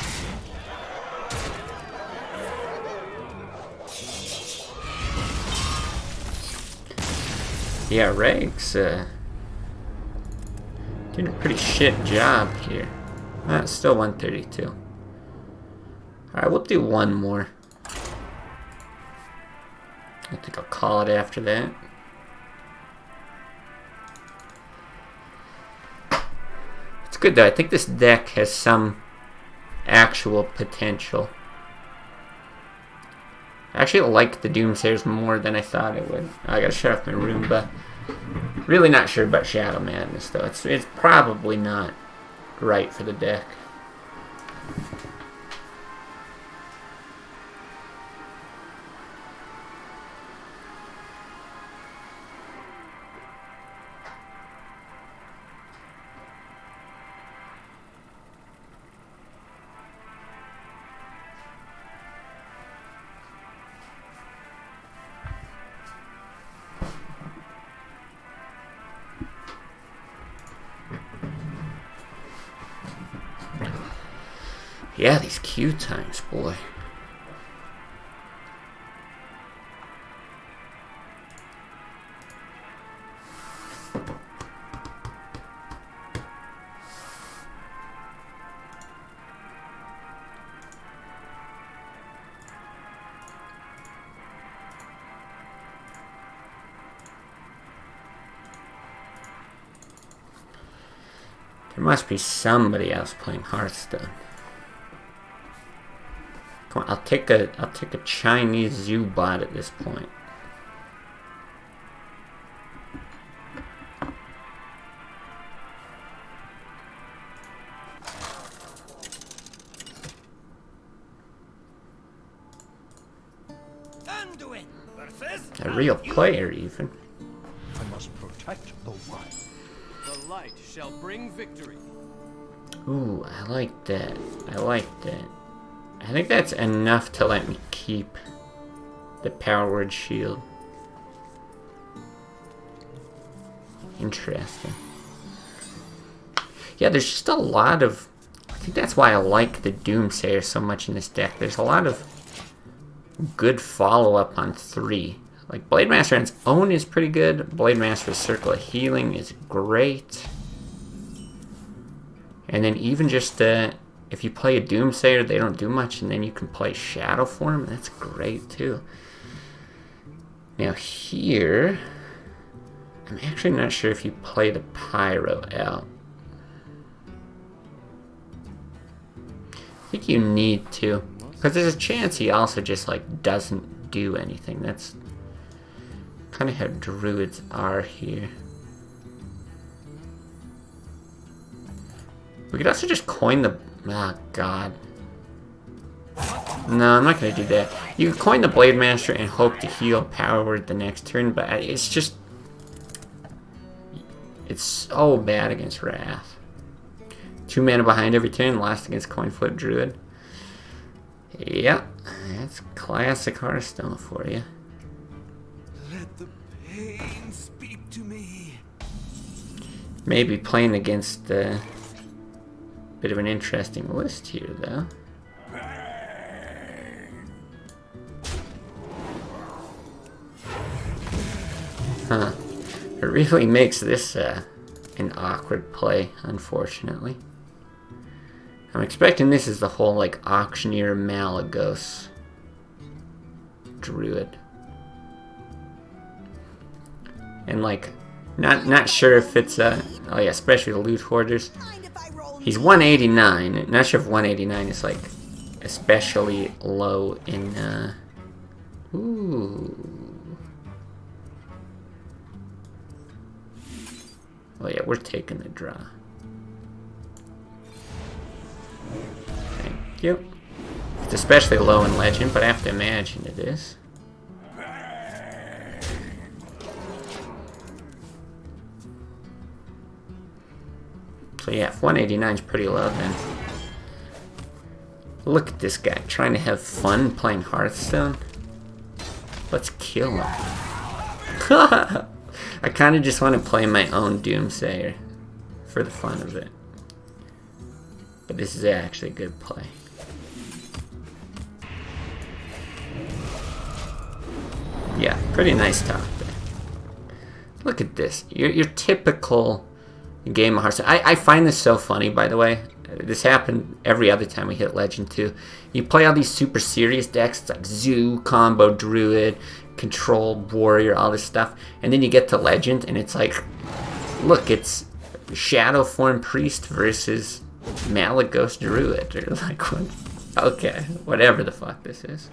Yeah, Reg's doing a pretty shit job here. It's still 132. Alright, we'll do one more. I think I'll call it after that. It's good though. I think this deck has some actual potential. I actually like the Doomsayers more than I thought it would. I gotta shut off my Roomba. Really not sure about Shadow Madness though. It's probably not right for the deck. Yeah, these queue times, boy. There must be somebody else playing Hearthstone. Come on, I'll take a Chinese zoo bot at this point. Anduin versus A real player, even. I must protect the wild. The light shall bring victory. Ooh, I like that. I like that. I think that's enough to let me keep the power word shield. Interesting. Yeah, there's just a lot of... I think that's why I like the Doomsayer so much in this deck. There's a lot of good follow-up on 3. Like, Blade Master on its own is pretty good. Blade Master's Circle of Healing is great. And then even just if you play a Doomsayer, they don't do much, and then you can play Shadowform. That's great, too. Now here, I'm actually not sure if you play the Pyro out. I think you need to, because there's a chance he also just, like, doesn't do anything. That's kind of how Druids are here. We could also just coin the... Oh, God. No, I'm not going to do that. You could coin the Blade Master and hope to heal Power Word the next turn, but it's just... It's so bad against Wrath. 2 mana behind every turn, last against Coin Flip Druid. Yep, that's classic Hearthstone for you. Let the pain speak to me. Maybe playing against the... Bit of an interesting list here, though. Huh. It really makes this an awkward play, unfortunately. I'm expecting this is the whole, like, Auctioneer Malagos Druid. And, like, not sure if it's oh yeah, especially the Loot Hoarders. He's 189. Not sure if 189 is like especially low in, ooh. Oh yeah, we're taking the draw. Thank you. It's especially low in Legend, but I have to imagine it is. So yeah, if 189 is pretty low, then look at this guy trying to have fun playing Hearthstone. Let's kill him. I kind of just want to play my own Doomsayer for the fun of it. But this is actually a good play. Yeah, pretty nice top there. Look at this. Your typical game of Hearthstone. I find this so funny, by the way. This happened every other time we hit Legend too. You play all these super serious decks. It's like Zoo, Combo, Druid, Control, Warrior, all this stuff. And then you get to Legend and it's like, look, it's Shadowform Priest versus Malagos Druid. Or like, what? Okay, whatever the fuck this is.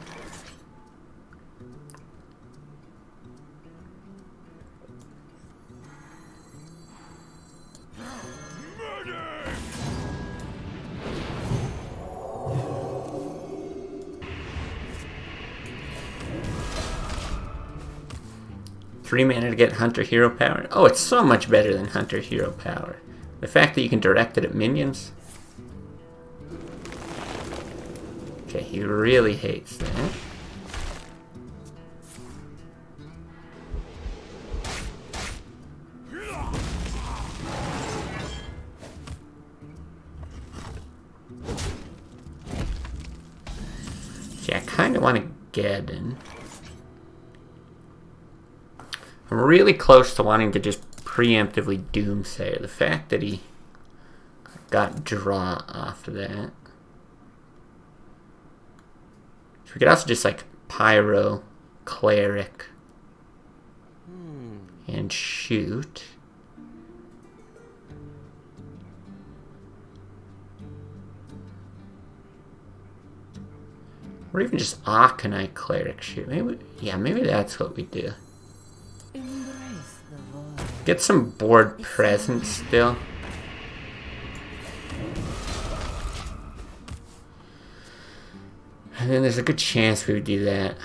Three mana to get Hunter Hero Power. Oh, it's so much better than Hunter Hero Power. The fact that you can direct it at minions. Okay, he really hates that. See, I kind of want to get in. I'm really close to wanting to just preemptively Doomsayer. The fact that he got draw off of that. So we could also just like Pyro, Cleric, and shoot. Or even just Arcanite Cleric shoot. Maybe, yeah, maybe that's what we do. Get some board presence still. And then there's a good chance we would do that.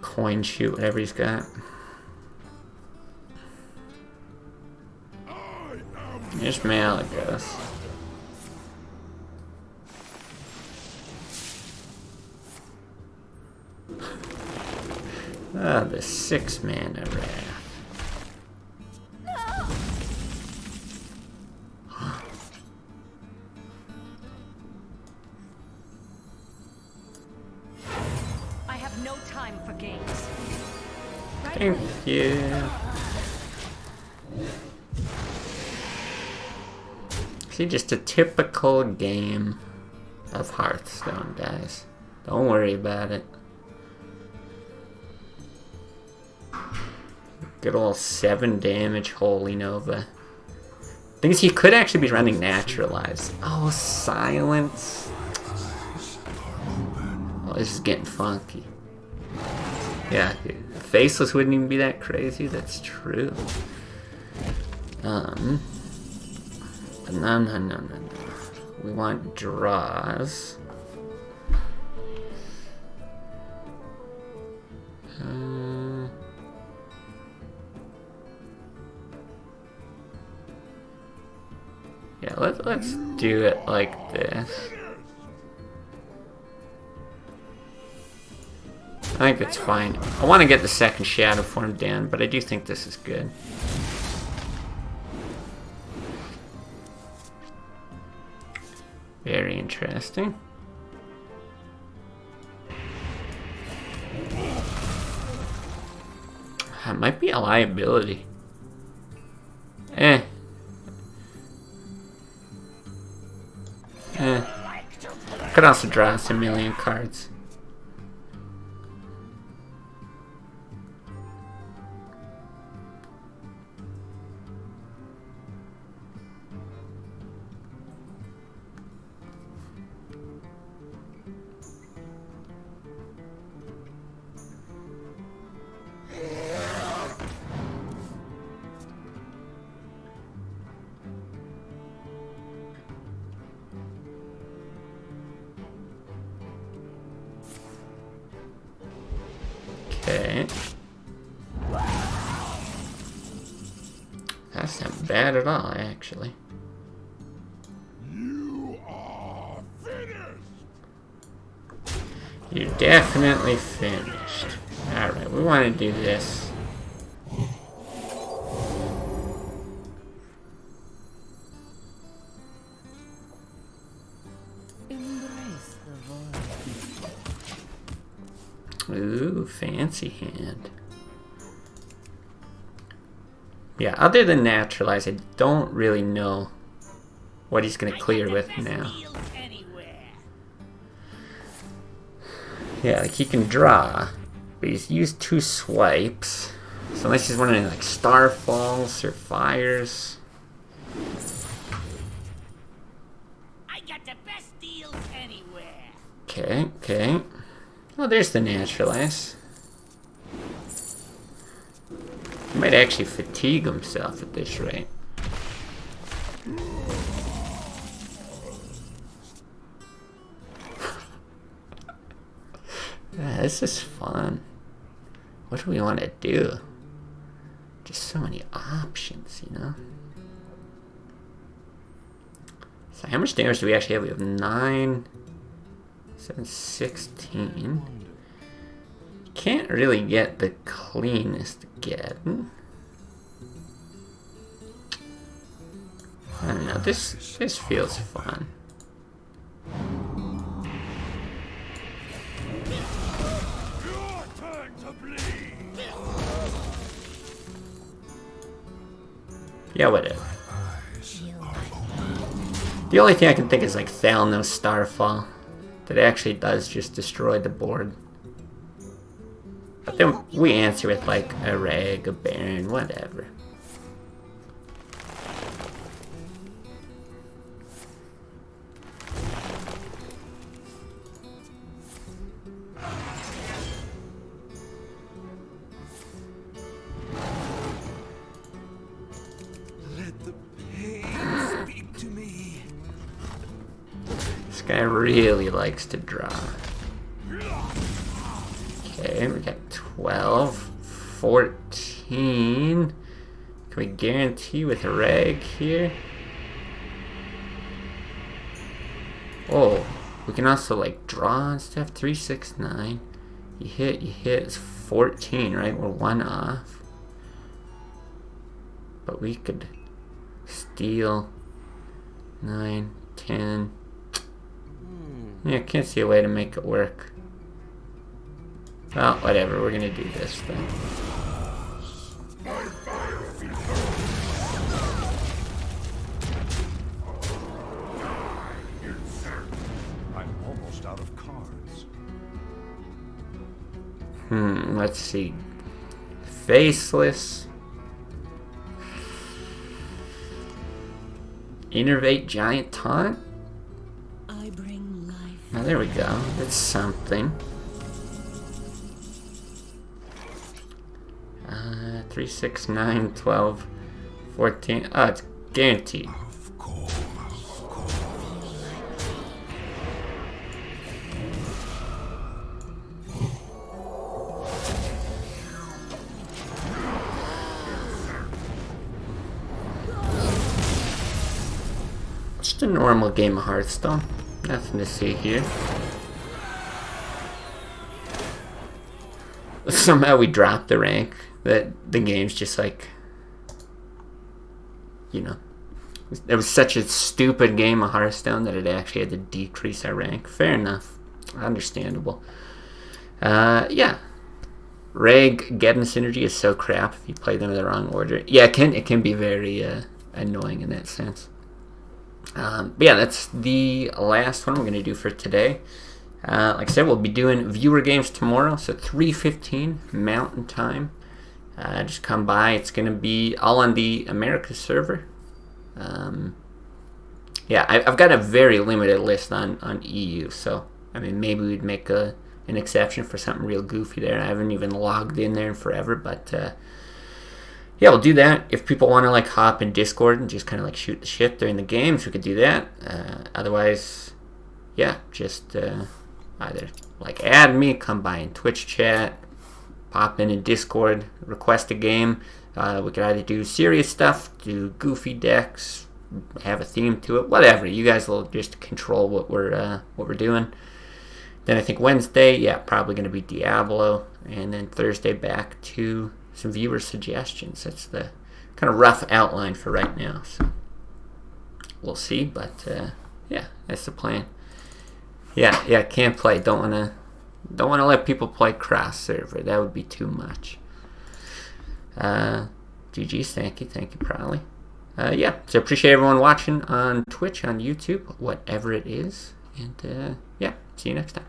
Coin shoot, whatever he's got. There's Malagos. Ah, the 6 mana Wrath. I have no time for games. Thank you. See, just a typical game of Hearthstone, guys. Don't worry about it. Good old 7 damage Holy Nova. Thing is, he could actually be running Naturalize. Oh, Silence. Oh, this is getting funky. Yeah, Faceless wouldn't even be that crazy. That's true. But no. We want draws. Yeah, let's do it like this. I think it's fine. I want to get the second Shadowform down, but I do think this is good. Very interesting. That might be a liability. Could also draw us a million cards. Okay. That's not bad at all, actually. You are finished. You're definitely finished. Alright, we want to do this. Embrace the void. Ooh, fancy hand. Yeah, other than Naturalize, I don't really know what he's going to clear with now. Yeah, like he can draw, but he's used 2 swipes. So unless he's running like Starfalls or Fires. I got the best deals anywhere. Okay, okay. Oh, there's the Naturalize. He might actually fatigue himself at this rate. Yeah, this is fun. What do we want to do? Just so many options, you know? So how much damage do we actually have? We have 9, 7, 16. Can't really get the cleanest again. I don't know, this feels fun. Your turn to bleed. Yeah, whatever. The only thing I can think is like Thalnos Starfall. That actually does just destroy the board. But then we answer with like a Reg, a Baron, whatever. Let the pain speak to me. This guy really likes to draw. Okay, we got 12, 14. Can we guarantee with a Reg here? Oh, we can also like draw and stuff. 3, 6, 9. You hit. It's 14, right? We're 1 off. But we could steal 9, 10. Yeah, I can't see a way to make it work. Well, whatever, we're gonna do this then. I'm almost out of cards. Let's see. Faceless. Innervate Giant Taunt? I bring life. Oh, there we go. That's something. 3, 6, 9, 12, 14. Oh, it's guaranteed. Of course. Just a normal game of Hearthstone. Nothing to see here. Somehow we dropped the rank. That the game's just like, you know, it was such a stupid game of Hearthstone that it actually had to decrease our rank. Fair enough. Understandable. Yeah. Reg, Geddon Synergy is so crap if you play them in the wrong order. Yeah, it can be very annoying in that sense. But yeah, that's the last one we're going to do for today. Like I said, we'll be doing viewer games tomorrow, so 3:15 Mountain Time. Just come by. It's going to be all on the America server. Yeah, I've got a very limited list on EU, so I mean maybe we'd make an exception for something real goofy there. I haven't even logged in there in forever, but yeah, we'll do that. If people want to like hop in Discord and just kind of like shoot the shit during the games, we could do that. Otherwise, yeah, just either like add me, come by in Twitch chat, pop in Discord, request a game. We could either do serious stuff, do goofy decks, have a theme to it, whatever. You guys will just control what we're doing. Then I think Wednesday, yeah, probably going to be Diablo, and then Thursday back to some viewer suggestions. That's the kind of rough outline for right now. So we'll see, but yeah, that's the plan. Yeah, can't play. Don't wanna let people play cross server. That would be too much. GG's, thank you, Prowley. Yeah, so appreciate everyone watching on Twitch, on YouTube, whatever it is, and yeah, see you next time.